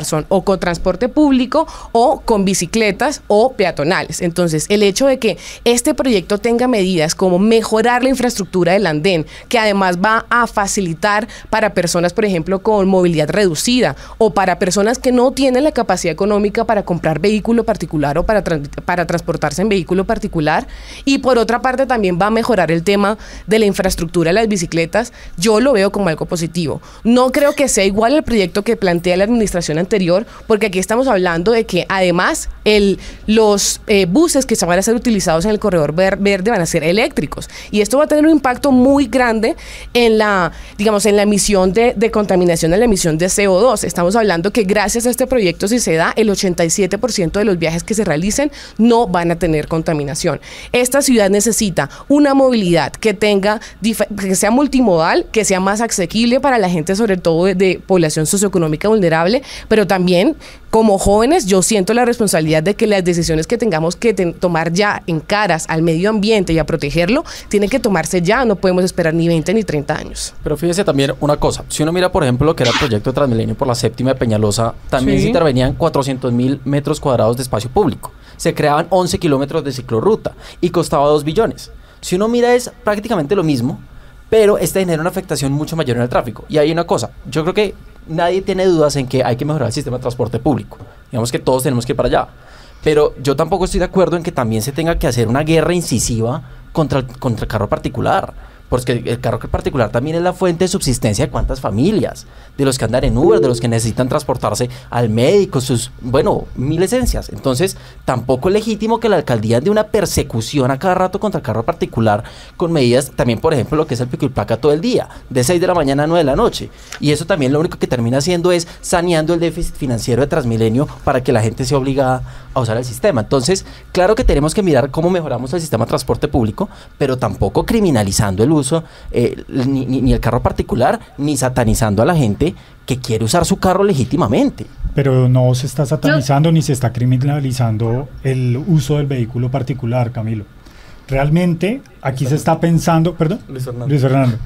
son o con transporte público o con bicicletas o peatonales. Entonces, el hecho de que este proyecto tenga medidas como mejorar la infraestructura del andén, que además va a facilitar para personas, por ejemplo, con movilidad reducida o para personas que no tienen la capacidad económica para comprar vehículo particular o para transportarse en vehículo particular. Y por otra parte también va a mejorar el tema de la infraestructura de las bicicletas. Yo lo veo como algo positivo. No creo que sea igual al proyecto que plantea la administración anterior, porque aquí estamos hablando de que además los buses que se van a ser utilizados en el corredor verde van a ser eléctricos, y esto va a tener un impacto muy grande en la emisión de contaminación, en la emisión de CO2. Estamos hablando que gracias a este proyecto, si se da, el 87% de los viajes que se realicen no van a tener contaminación. Esta ciudad necesita una movilidad que sea multimodal, que sea más asequible para la gente, sobre todo de población socioeconómica vulnerable, pero también como jóvenes yo siento la responsabilidad de que las decisiones que tengamos que tomar ya en caras al medio ambiente y a protegerlo, tienen que tomarse ya, no podemos esperar ni 20 ni 30 años. Pero fíjese también una cosa, si uno mira por ejemplo lo que era el proyecto de Transmilenio por la séptima de Peñalosa, también se intervenían 400.000 metros cuadrados de espacio público, se creaban 11 kilómetros de ciclorruta y costaba 2 billones. Si uno mira es prácticamente lo mismo, pero genera una afectación mucho mayor en el tráfico. Y hay una cosa, yo creo que nadie tiene dudas en que hay que mejorar el sistema de transporte público. Digamos que todos tenemos que ir para allá. Pero yo tampoco estoy de acuerdo en que también se tenga que hacer una guerra incisiva contra el carro particular. Porque el carro particular también es la fuente de subsistencia de cuántas familias, de los que andan en Uber, de los que necesitan transportarse al médico, mil esencias. Entonces, tampoco es legítimo que la alcaldía ande una persecución a cada rato contra el carro particular con medidas, también por ejemplo lo que es el pico y placa todo el día, de 6 de la mañana a 9 de la noche. Y eso también lo único que termina haciendo es saneando el déficit financiero de Transmilenio para que la gente sea obligada a usar el sistema. Entonces, claro que tenemos que mirar cómo mejoramos el sistema de transporte público, pero tampoco criminalizando el uso, ni el carro particular, ni satanizando a la gente que quiere usar su carro legítimamente. Pero no se está satanizando ni se está criminalizando el uso del vehículo particular, Camilo. Realmente aquí se está pensando, perdón, Luis Fernando,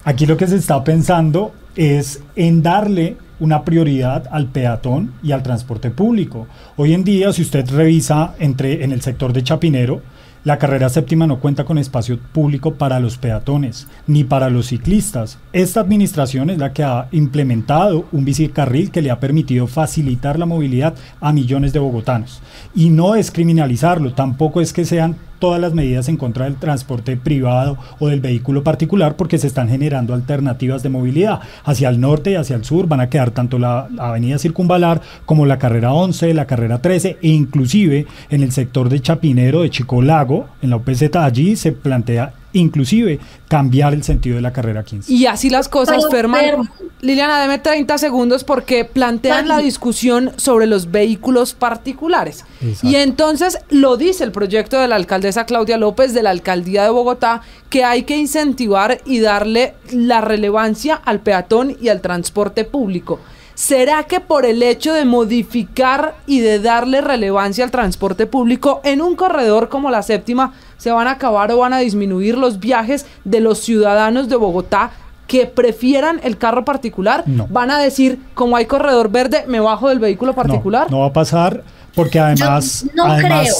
aquí lo que se está pensando es en darle una prioridad al peatón y al transporte público. Hoy en día, si usted revisa en el sector de Chapinero, la carrera séptima no cuenta con espacio público para los peatones ni para los ciclistas. Esta administración es la que ha implementado un bicicarril que le ha permitido facilitar la movilidad a millones de bogotanos. Y no es criminalizarlo, tampoco es que sean todas las medidas en contra del transporte privado o del vehículo particular, porque se están generando alternativas de movilidad. Hacia el norte y hacia el sur van a quedar tanto la avenida Circunvalar como la carrera 11, la carrera 13 e inclusive en el sector de Chapinero, de Chico Lago, en la UPZ, allí se plantea inclusive cambiar el sentido de la carrera 15. Y así las cosas, Ferman. Liliana, deme 30 segundos porque plantean la discusión sobre los vehículos particulares. Exacto. Y entonces lo dice el proyecto de la alcaldesa Claudia López de la alcaldía de Bogotá, que hay que incentivar y darle la relevancia al peatón y al transporte público. ¿Será que por el hecho de modificar y de darle relevancia al transporte público en un corredor como la séptima se van a acabar o van a disminuir los viajes de los ciudadanos de Bogotá que prefieran el carro particular? No. ¿Van a decir, como hay corredor verde, me bajo del vehículo particular? No va a pasar, porque además... Yo no creo.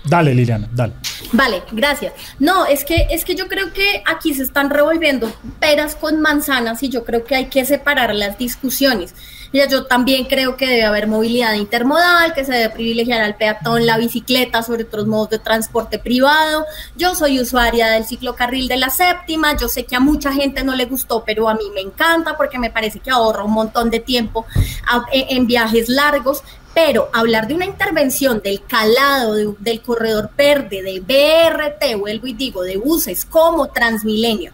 Dale, Liliana, dale. Vale, gracias. No, es que yo creo que aquí se están revolviendo peras con manzanas y yo creo que hay que separar las discusiones. Yo también creo que debe haber movilidad intermodal, que se debe privilegiar al peatón, la bicicleta sobre otros modos de transporte privado. Yo soy usuaria del ciclocarril de la séptima, yo sé que a mucha gente no le gustó, pero a mí me encanta porque me parece que ahorra un montón de tiempo en viajes largos. Pero hablar de una intervención del calado del corredor verde, de BRT, vuelvo y digo, de buses como Transmilenio,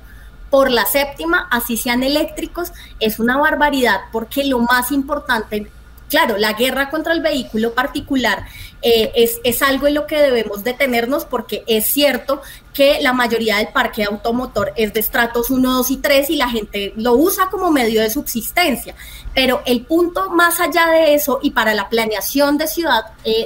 por la séptima, así sean eléctricos, es una barbaridad, porque lo más importante, claro, la guerra contra el vehículo particular es algo en lo que debemos detenernos, porque es cierto que la mayoría del parque automotor es de estratos 1, 2 y 3 y la gente lo usa como medio de subsistencia. Pero el punto más allá de eso, y para la planeación de ciudad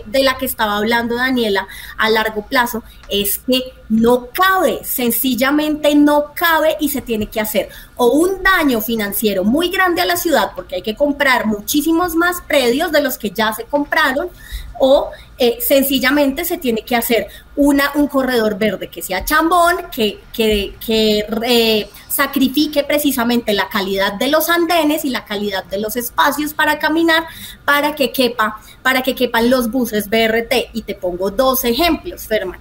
de la que estaba hablando Daniela a largo plazo, es que no cabe, sencillamente no cabe, y se tiene que hacer o un daño financiero muy grande a la ciudad porque hay que comprar muchísimos más predios de los que ya se compraron, o sencillamente se tiene que hacer un corredor verde que sea chambón, que sacrifique precisamente la calidad de los andenes y la calidad de los espacios para caminar, para que quepan los buses BRT. Y te pongo 2 ejemplos, Ferman.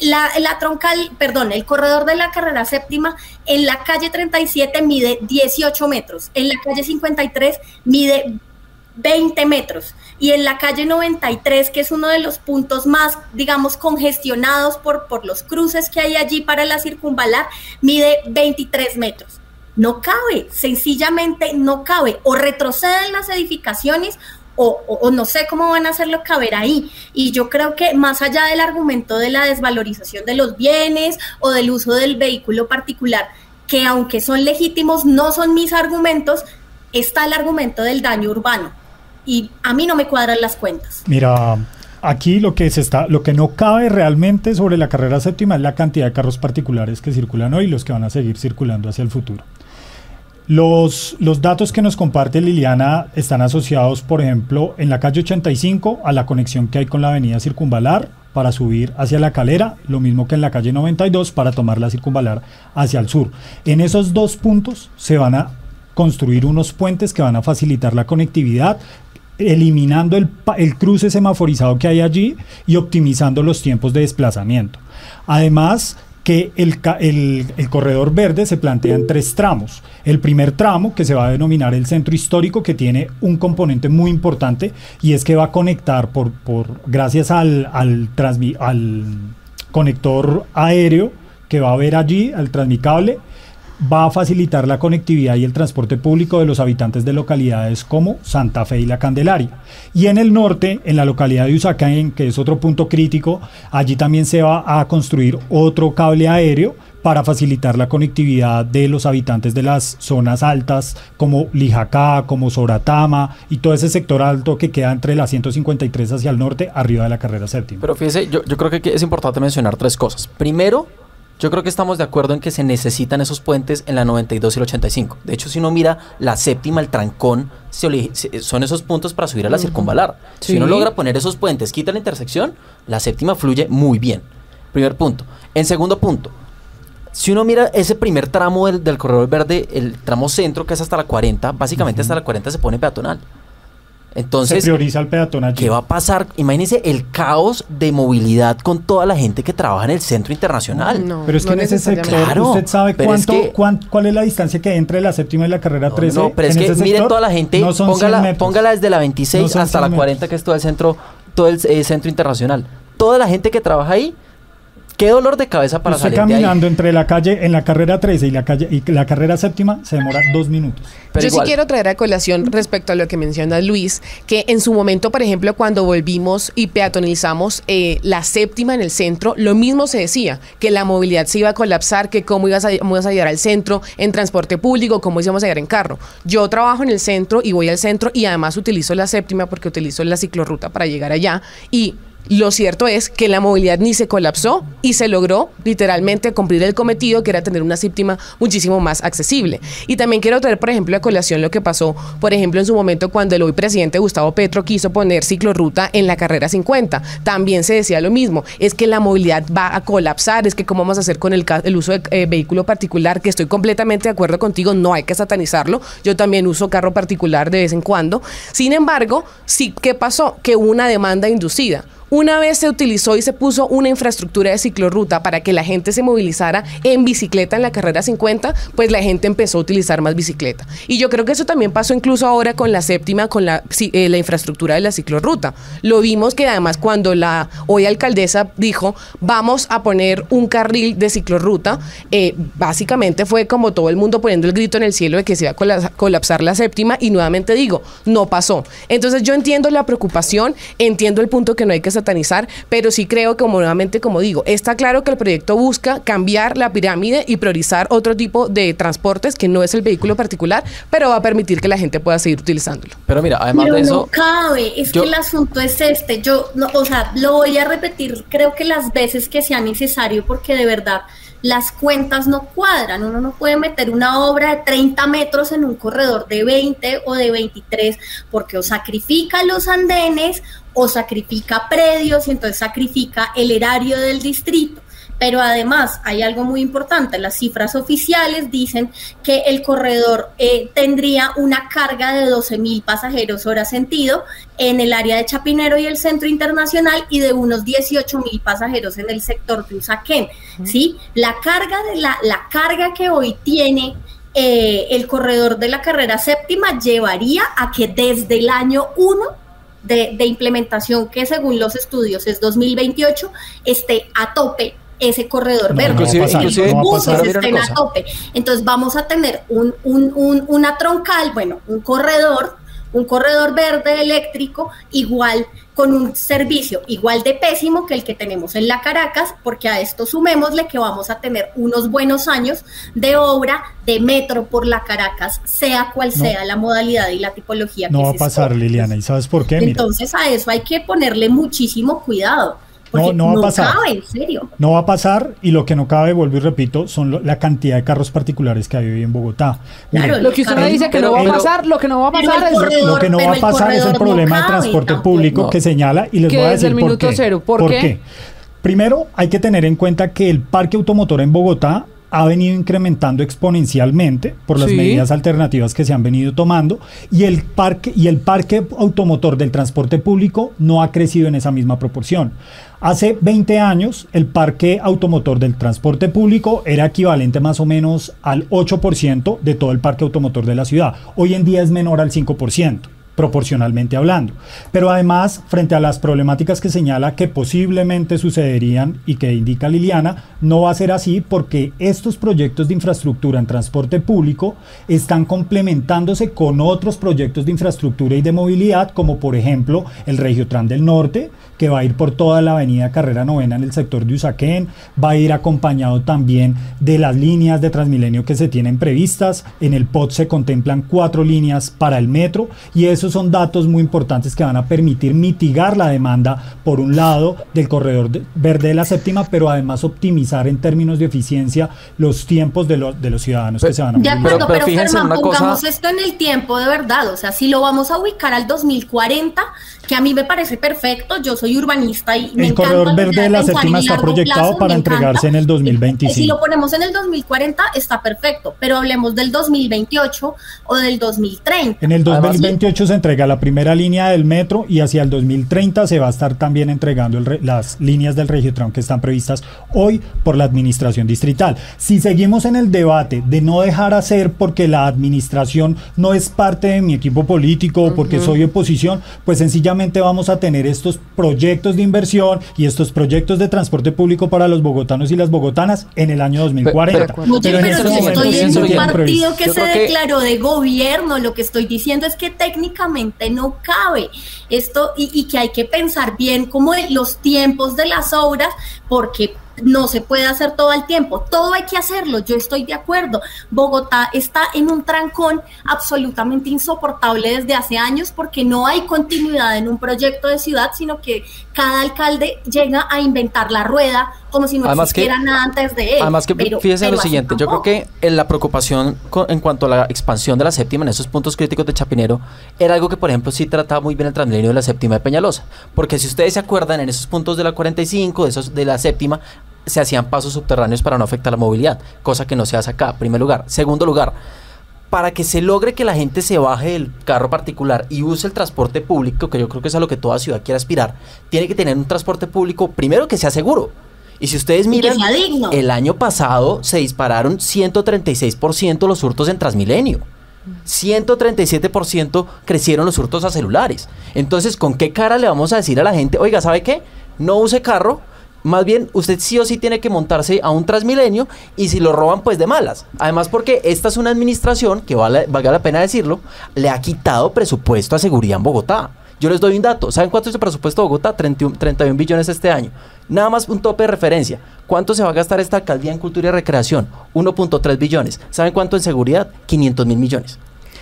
El corredor de la carrera séptima en la calle 37 mide 18 metros, en la calle 53 mide 20 metros, y en la calle 93, que es uno de los puntos más, digamos, congestionados por los cruces que hay allí para la circunvalar, mide 23 metros. No cabe, sencillamente no cabe. O retroceden las edificaciones o no sé cómo van a hacerlo caber ahí. Y yo creo que más allá del argumento de la desvalorización de los bienes o del uso del vehículo particular, que aunque son legítimos, no son mis argumentos, está el argumento del daño urbano. Y a mí no me cuadran las cuentas. Mira, aquí lo que no cabe realmente sobre la carrera séptima es la cantidad de carros particulares que circulan hoy y los que van a seguir circulando hacia el futuro. Los datos que nos comparte Liliana están asociados, por ejemplo, en la calle 85 a la conexión que hay con la avenida Circunvalar para subir hacia La Calera, lo mismo que en la calle 92 para tomar la Circunvalar hacia el sur. En esos 2 puntos se van a construir unos puentes que van a facilitar la conectividad, eliminando el cruce semaforizado que hay allí y optimizando los tiempos de desplazamiento. Además, que el corredor verde se plantea en 3 tramos. El primer tramo, que se va a denominar el centro histórico, que tiene un componente muy importante, y es que va a conectar gracias al conector aéreo que va a haber allí, al transmicable, va a facilitar la conectividad y el transporte público de los habitantes de localidades como Santa Fe y La Candelaria. Y en el norte, en la localidad de Usaquén, que es otro punto crítico, allí también se va a construir otro cable aéreo para facilitar la conectividad de los habitantes de las zonas altas como Lijacá, como Soratama y todo ese sector alto que queda entre la 153 hacia el norte, arriba de la carrera séptima. Pero fíjese, yo creo que es importante mencionar 3 cosas. Primero, yo creo que estamos de acuerdo en que se necesitan esos puentes en la 92 y el 85. De hecho, si uno mira la séptima, el trancón, son esos puntos para subir a la circunvalar. Sí. Si uno logra poner esos puentes, quita la intersección, la séptima fluye muy bien. Primer punto. En segundo punto, si uno mira ese primer tramo del corredor verde, el tramo centro, que es hasta la 40, básicamente hasta la 40 se pone peatonal. Entonces, se prioriza el peatón allí. ¿Qué va a pasar? Imagínense el caos de movilidad con toda la gente que trabaja en el centro internacional. No, pero es que en ese sector, claro, ¿usted sabe cuál es la distancia que hay entre la séptima y la carrera 13? No, pero es que miren toda la gente, no póngala desde la 26 hasta la 40, que es todo el centro internacional. Toda la gente que trabaja ahí, qué dolor de cabeza para salir de ahí. Caminando entre la calle, en la carrera 13 y la carrera séptima, se demora 2 minutos. Pero yo sí quiero traer a colación respecto a lo que menciona Luis, que en su momento, por ejemplo, cuando volvimos y peatonizamos la séptima en el centro, lo mismo se decía, que la movilidad se iba a colapsar, que cómo ibas a llegar al centro en transporte público, cómo íbamos a llegar en carro. Yo trabajo en el centro y voy al centro y además utilizo la séptima porque utilizo la ciclorruta para llegar allá, y lo cierto es que la movilidad ni se colapsó y se logró literalmente cumplir el cometido, que era tener una séptima muchísimo más accesible. Y también quiero traer, por ejemplo, a colación lo que pasó, por ejemplo, en su momento cuando el hoy presidente Gustavo Petro quiso poner ciclorruta en la carrera 50. También se decía lo mismo, es que la movilidad va a colapsar, es que cómo vamos a hacer con el uso de vehículo particular, que estoy completamente de acuerdo contigo, no hay que satanizarlo. Yo también uso carro particular de vez en cuando. Sin embargo, sí, ¿qué pasó? Que hubo una demanda inducida. Una vez se utilizó y se puso una infraestructura de ciclorruta para que la gente se movilizara en bicicleta en la carrera 50, pues la gente empezó a utilizar más bicicleta. Y yo creo que eso también pasó incluso ahora con la séptima, con la infraestructura de la ciclorruta. Lo vimos que además cuando la hoy alcaldesa dijo, vamos a poner un carril de ciclorruta, básicamente fue como todo el mundo poniendo el grito en el cielo de que se iba a colapsar la séptima, y nuevamente digo, no pasó. Entonces yo entiendo la preocupación, entiendo el punto que no hay que satanizar, pero sí creo que, nuevamente, como digo, está claro que el proyecto busca cambiar la pirámide y priorizar otro tipo de transportes que no es el vehículo particular, pero va a permitir que la gente pueda seguir utilizándolo. Pero mira, además de eso, no cabe, que el asunto es lo voy a repetir, creo que las veces que sea necesario, porque de verdad las cuentas no cuadran. Uno no puede meter una obra de 30 metros en un corredor de 20 o de 23, porque o sacrifica los andenes o sacrifica predios y entonces sacrifica el erario del distrito. Pero además hay algo muy importante, las cifras oficiales dicen que el corredor tendría una carga de 12.000 pasajeros hora sentido en el área de Chapinero y el Centro Internacional y de unos 18.000 pasajeros en el sector de Usaquén, ¿sí? La carga que hoy tiene el corredor de la carrera séptima llevaría a que desde el año 1 de implementación, que según los estudios es 2028, esté a tope ese corredor verde, inclusive los buses estén a tope. Entonces vamos a tener una troncal, un corredor verde eléctrico igual, con un servicio igual de pésimo que el que tenemos en la Caracas, porque a esto sumémosle que vamos a tener unos buenos años de obra de metro por la Caracas, sea cual sea la modalidad y la tipología que no va a pasar, Liliana, ¿y sabes por qué? Entonces a eso hay que ponerle muchísimo cuidado. No va a pasar. Cabe, en serio. No va a pasar, y lo que no cabe, vuelvo y repito, son la cantidad de carros particulares que hay hoy en Bogotá. Claro, lo que usted me dice que no va a pasar, lo que no va a pasar es el problema de transporte público que señala, y les voy a decir por qué. ¿Por qué? Primero, hay que tener en cuenta que el parque automotor en Bogotá ha venido incrementando exponencialmente por las medidas alternativas que se han venido tomando, y el parque automotor del transporte público no ha crecido en esa misma proporción. Hace 20 años el parque automotor del transporte público era equivalente más o menos al 8% de todo el parque automotor de la ciudad. Hoy en día es menor al 5%. Proporcionalmente hablando, pero además, frente a las problemáticas que señala que posiblemente sucederían y que indica Liliana, no va a ser así, porque estos proyectos de infraestructura en transporte público están complementándose con otros proyectos de infraestructura y de movilidad, como por ejemplo el Regiotran del Norte, que va a ir por toda la avenida Carrera Novena en el sector de Usaquén, va a ir acompañado también de las líneas de Transmilenio que se tienen previstas. En el POT se contemplan 4 líneas para el metro, y esos son datos muy importantes que van a permitir mitigar la demanda, por un lado, del corredor verde de la séptima, pero además optimizar en términos de eficiencia los tiempos de los ciudadanos que se van a mover. De acuerdo, pero fíjense en una cosa. Pongamos esto en el tiempo de verdad, o sea, si lo vamos a ubicar al 2040, que a mí me parece perfecto, yo soy urbanista y me encanta. El corredor verde de la séptima está proyectado para entregarse en el 2025. Si lo ponemos en el 2040 está perfecto, pero hablemos del 2028 o del 2030. En el 2028 se entrega la primera línea del metro, y hacia el 2030 se va a estar también entregando las líneas del Regiotran que están previstas hoy por la administración distrital. Si seguimos en el debate de no dejar hacer porque la administración no es parte de mi equipo político o porque soy oposición, pues sencillamente vamos a tener estos proyectos de inversión y estos proyectos de transporte público para los bogotanos y las bogotanas en el año 2040. Pero estoy en un partido que se declaró de gobierno, lo que estoy diciendo es que técnicamente no cabe esto, y que hay que pensar bien como los tiempos de las obras, porque no se puede hacer todo el tiempo, todo hay que hacerlo, yo estoy de acuerdo. Bogotá está en un trancón absolutamente insoportable desde hace años, porque no hay continuidad en un proyecto de ciudad, sino que cada alcalde llega a inventar la rueda como si no existiera nada antes de él. Además que fíjense lo siguiente, yo creo que la preocupación en cuanto a la expansión de la séptima en esos puntos críticos de Chapinero era algo que, por ejemplo, sí trataba muy bien el Transmilenio de la séptima de Peñalosa, porque si ustedes se acuerdan, en esos puntos de la 45, de la séptima, se hacían pasos subterráneos para no afectar la movilidad, cosa que no se hace acá, primer lugar. Segundo lugar, para que se logre que la gente se baje del carro particular y use el transporte público, que yo creo que es a lo que toda ciudad quiere aspirar, tiene que tener un transporte público, primero, que sea seguro. Y si ustedes miran, el año pasado se dispararon 136% los hurtos en Transmilenio. 137% crecieron los hurtos a celulares. Entonces, ¿con qué cara le vamos a decir a la gente, oiga, ¿sabe qué? No use carro, más bien usted sí o sí tiene que montarse a un Transmilenio, y si lo roban, pues de malas. Además, porque esta es una administración que, valga la pena decirlo, le ha quitado presupuesto a seguridad en Bogotá. Yo les doy un dato. ¿Saben cuánto es el presupuesto de Bogotá? 31 billones este año. Nada más un tope de referencia. ¿Cuánto se va a gastar esta alcaldía en cultura y recreación? 1.3 billones. ¿Saben cuánto en seguridad? 500.000 millones.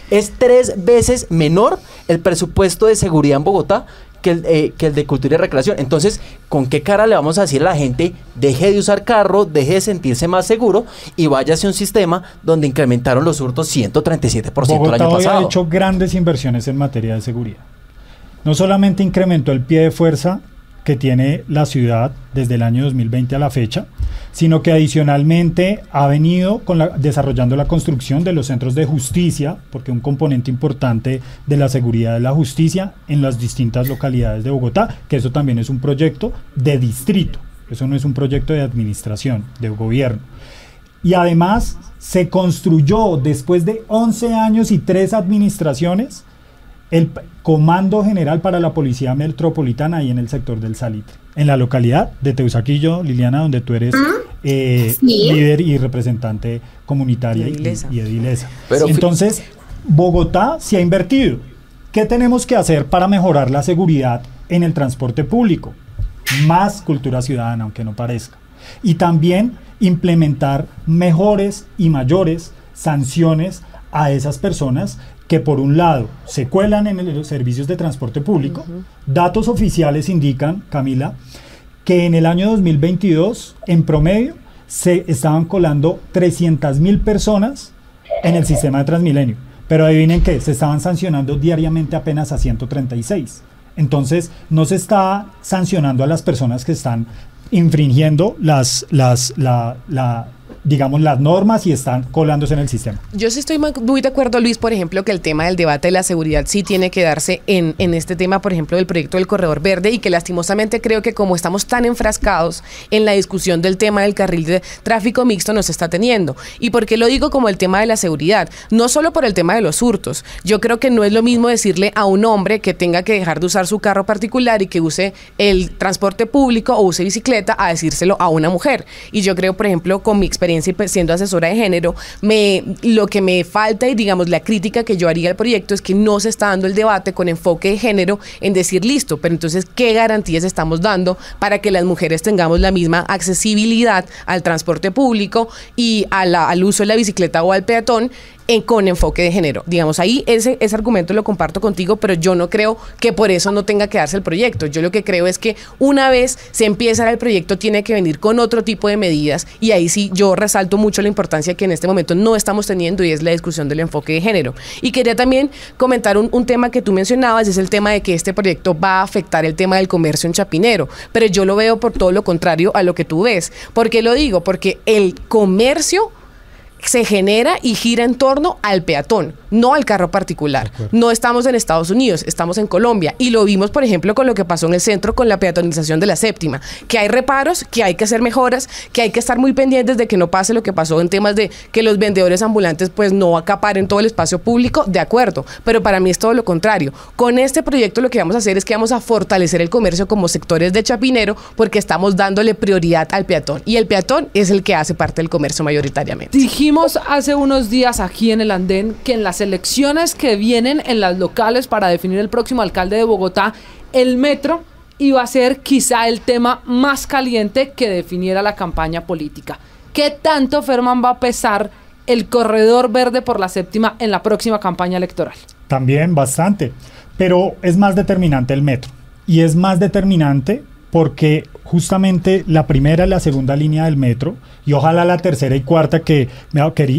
Es 3 veces menor el presupuesto de seguridad en Bogotá que el de cultura y recreación. Entonces, ¿con qué cara le vamos a decir a la gente, deje de usar carro, deje de sentirse más seguro y vaya hacia un sistema donde incrementaron los hurtos 137% el año pasado? Bogotá ha hecho grandes inversiones en materia de seguridad. no solamente incrementó el pie de fuerza que tiene la ciudad desde el año 2020 a la fecha, sino que adicionalmente ha venido desarrollando la construcción de los centros de justicia, porque un componente importante de la seguridad es la justicia en las distintas localidades de Bogotá, que eso también es un proyecto de distrito, eso no es un proyecto de administración, de gobierno. Y además se construyó, después de 11 años y 3 administraciones, el Comando General para la Policía Metropolitana ahí en el sector del Salitre, en la localidad de Teusaquillo, Liliana, donde tú eres líder y representante comunitaria y edilesa. Entonces, Bogotá se ha invertido. ¿Qué tenemos que hacer para mejorar la seguridad en el transporte público? Más cultura ciudadana, aunque no parezca. Y también implementar mejores y mayores sanciones a esas personas que por un lado se cuelan en los servicios de transporte público. Datos oficiales indican, Camila, que en el año 2022, en promedio, se estaban colando 300.000 personas en el sistema de Transmilenio. Pero adivinen qué, se estaban sancionando diariamente apenas a 136. Entonces, no se está sancionando a las personas que están infringiendo las normas y están colándose en el sistema. Yo sí estoy muy de acuerdo, Luis, por ejemplo, que el tema del debate de la seguridad sí tiene que darse en este tema, por ejemplo, del proyecto del Corredor Verde, y que lastimosamente creo que como estamos tan enfrascados en la discusión del tema del carril de tráfico mixto, nos está teniendo. ¿Y por qué lo digo como el tema de la seguridad? No solo por el tema de los hurtos. Yo creo que no es lo mismo decirle a un hombre que tenga que dejar de usar su carro particular y que use el transporte público o use bicicleta a decírselo a una mujer. Y yo creo, por ejemplo, con mi experiencia y siendo asesora de género, lo que me falta y digamos la crítica que yo haría al proyecto es que no se está dando el debate con enfoque de género en decir listo, pero entonces ¿qué garantías estamos dando para que las mujeres tengamos la misma accesibilidad al transporte público y al uso de la bicicleta o al peatón con enfoque de género? Digamos, ahí ese argumento lo comparto contigo, pero yo no creo que por eso no tenga que darse el proyecto. Yo lo que creo es que una vez se empieza el proyecto tiene que venir con otro tipo de medidas, y ahí sí yo resalto mucho la importancia que en este momento no estamos teniendo, y es la discusión del enfoque de género. Y quería también comentar un tema que tú mencionabas, es el tema de que este proyecto va a afectar el tema del comercio en Chapinero, pero yo lo veo por todo lo contrario a lo que tú ves. ¿Por qué lo digo? Porque el comercio se genera y gira en torno al peatón, no al carro particular. No estamos en Estados Unidos, estamos en Colombia, y lo vimos, por ejemplo, con lo que pasó en el centro con la peatonización de la séptima, que hay reparos, que hay que hacer mejoras, que hay que estar muy pendientes de que no pase lo que pasó en temas de que los vendedores ambulantes pues no acaparen todo el espacio público, de acuerdo, pero para mí es todo lo contrario. Con este proyecto lo que vamos a hacer es que vamos a fortalecer el comercio como sectores de Chapinero, porque estamos dándole prioridad al peatón, y el peatón es el que hace parte del comercio mayoritariamente. Dijimos hace unos días aquí en el Andén que en las elecciones que vienen en las locales para definir el próximo alcalde de Bogotá, el metro iba a ser quizá el tema más caliente que definiera la campaña política. ¿Qué tanto, Ferman, va a pesar el corredor verde por la séptima en la próxima campaña electoral? También bastante, pero es más determinante el metro, y es más determinante porque justamente la primera y la segunda línea del metro, y ojalá la tercera y cuarta, que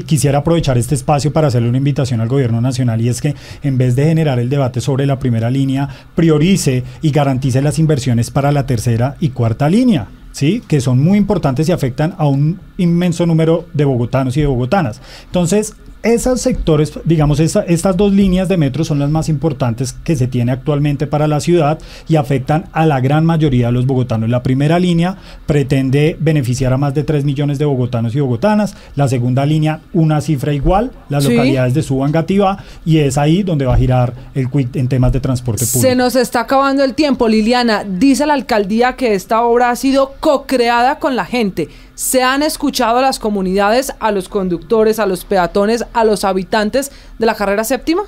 quisiera aprovechar este espacio para hacerle una invitación al gobierno nacional, y es que en vez de generar el debate sobre la primera línea, priorice y garantice las inversiones para la tercera y cuarta línea, ¿sí? Que son muy importantes y afectan a un inmenso número de bogotanos y de bogotanas. Entonces, esos sectores, digamos, estas dos líneas de metro son las más importantes que se tiene actualmente para la ciudad y afectan a la gran mayoría de los bogotanos. La primera línea pretende beneficiar a más de 3 millones de bogotanos y bogotanas. La segunda línea, una cifra igual, las localidades de Suba, Engativá, y es ahí donde va a girar el quick en temas de transporte público. Se nos está acabando el tiempo, Liliana. Dice la alcaldía que esta obra ha sido co-creada con la gente. ¿Se han escuchado a las comunidades, a los conductores, a los peatones, a los habitantes de la carrera séptima?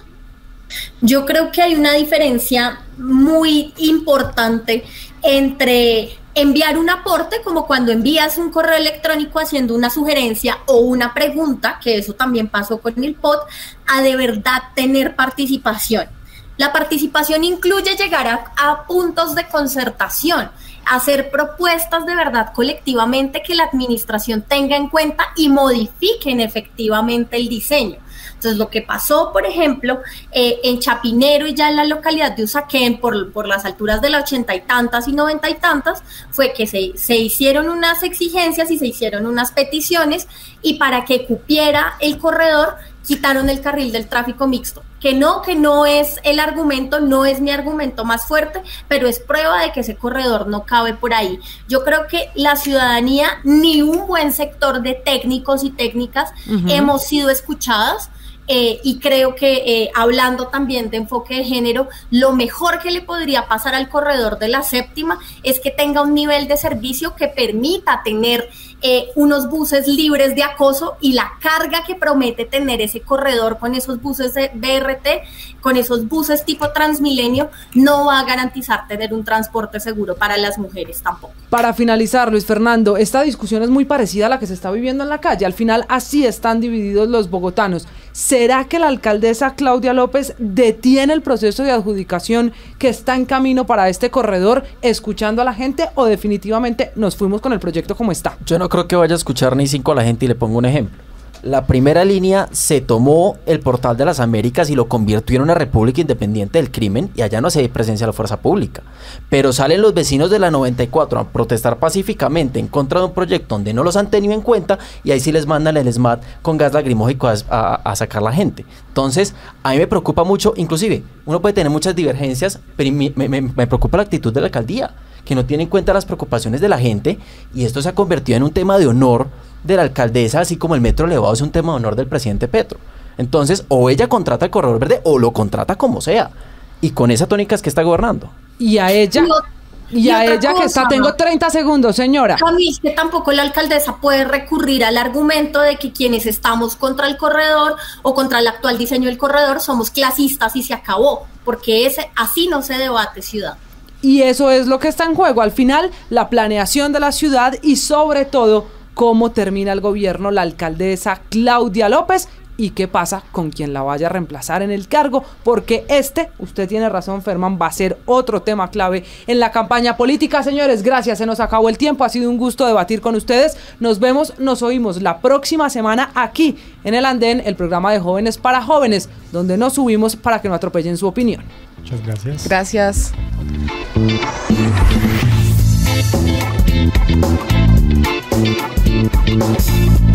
Yo creo que hay una diferencia muy importante entre enviar un aporte, como cuando envías un correo electrónico haciendo una sugerencia o una pregunta, que eso también pasó con el POT, a de verdad tener participación. La participación incluye llegar a puntos de concertación, hacer propuestas de verdad colectivamente que la administración tenga en cuenta y modifiquen efectivamente el diseño. Entonces, lo que pasó, por ejemplo, en Chapinero y ya en la localidad de Usaquén, por las alturas de las 80 y tantas y 90 y tantas, fue que se hicieron unas exigencias y se hicieron unas peticiones, y para que cupiera el corredor, quitaron el carril del tráfico mixto, que no es el argumento, no es mi argumento más fuerte, pero es prueba de que ese corredor no cabe por ahí. Yo creo que la ciudadanía, ni un buen sector de técnicos y técnicas hemos sido escuchadas. Y creo que hablando también de enfoque de género, lo mejor que le podría pasar al corredor de la séptima es que tenga un nivel de servicio que permita tener unos buses libres de acoso, y la carga que promete tener ese corredor con esos buses de BRT, con esos buses tipo Transmilenio, no va a garantizar tener un transporte seguro para las mujeres tampoco. Para finalizar, Luis Fernando, esta discusión es muy parecida a la que se está viviendo en la calle. Al final, así están divididos los bogotanos. ¿Será que la alcaldesa Claudia López detiene el proceso de adjudicación que está en camino para este corredor, escuchando a la gente, o definitivamente nos fuimos con el proyecto como está? Yo no creo que vaya a escuchar ni 5 a la gente, y le pongo un ejemplo. La primera línea se tomó el Portal de las Américas y lo convirtió en una república independiente del crimen, y allá no se hay presencia de la fuerza pública. Pero salen los vecinos de la 94 a protestar pacíficamente en contra de un proyecto donde no los han tenido en cuenta, y ahí sí les mandan el SMAT con gas lacrimógeno a sacar la gente. Entonces, a mí me preocupa mucho, inclusive, uno puede tener muchas divergencias, pero me preocupa la actitud de la alcaldía, que no tiene en cuenta las preocupaciones de la gente, y esto se ha convertido en un tema de honor de la alcaldesa, así como el metro elevado es un tema de honor del presidente Petro. Entonces, o ella contrata el corredor verde o lo contrata como sea, y con esa tónica es que está gobernando. Y a ella que está, tengo 30 segundos, señora. Camil, que tampoco la alcaldesa puede recurrir al argumento de que quienes estamos contra el corredor o contra el actual diseño del corredor somos clasistas y se acabó, porque así no se debate ciudad. Y eso es lo que está en juego. Al final, la planeación de la ciudad y sobre todo cómo termina el gobierno la alcaldesa Claudia López y qué pasa con quien la vaya a reemplazar en el cargo, porque usted tiene razón, Ferman, va a ser otro tema clave en la campaña política. Señores, gracias, se nos acabó el tiempo, ha sido un gusto debatir con ustedes. Nos vemos, nos oímos la próxima semana aquí en El Andén, el programa de Jóvenes para Jóvenes, donde nos subimos para que no atropellen su opinión. Muchas gracias. Gracias. Thank you.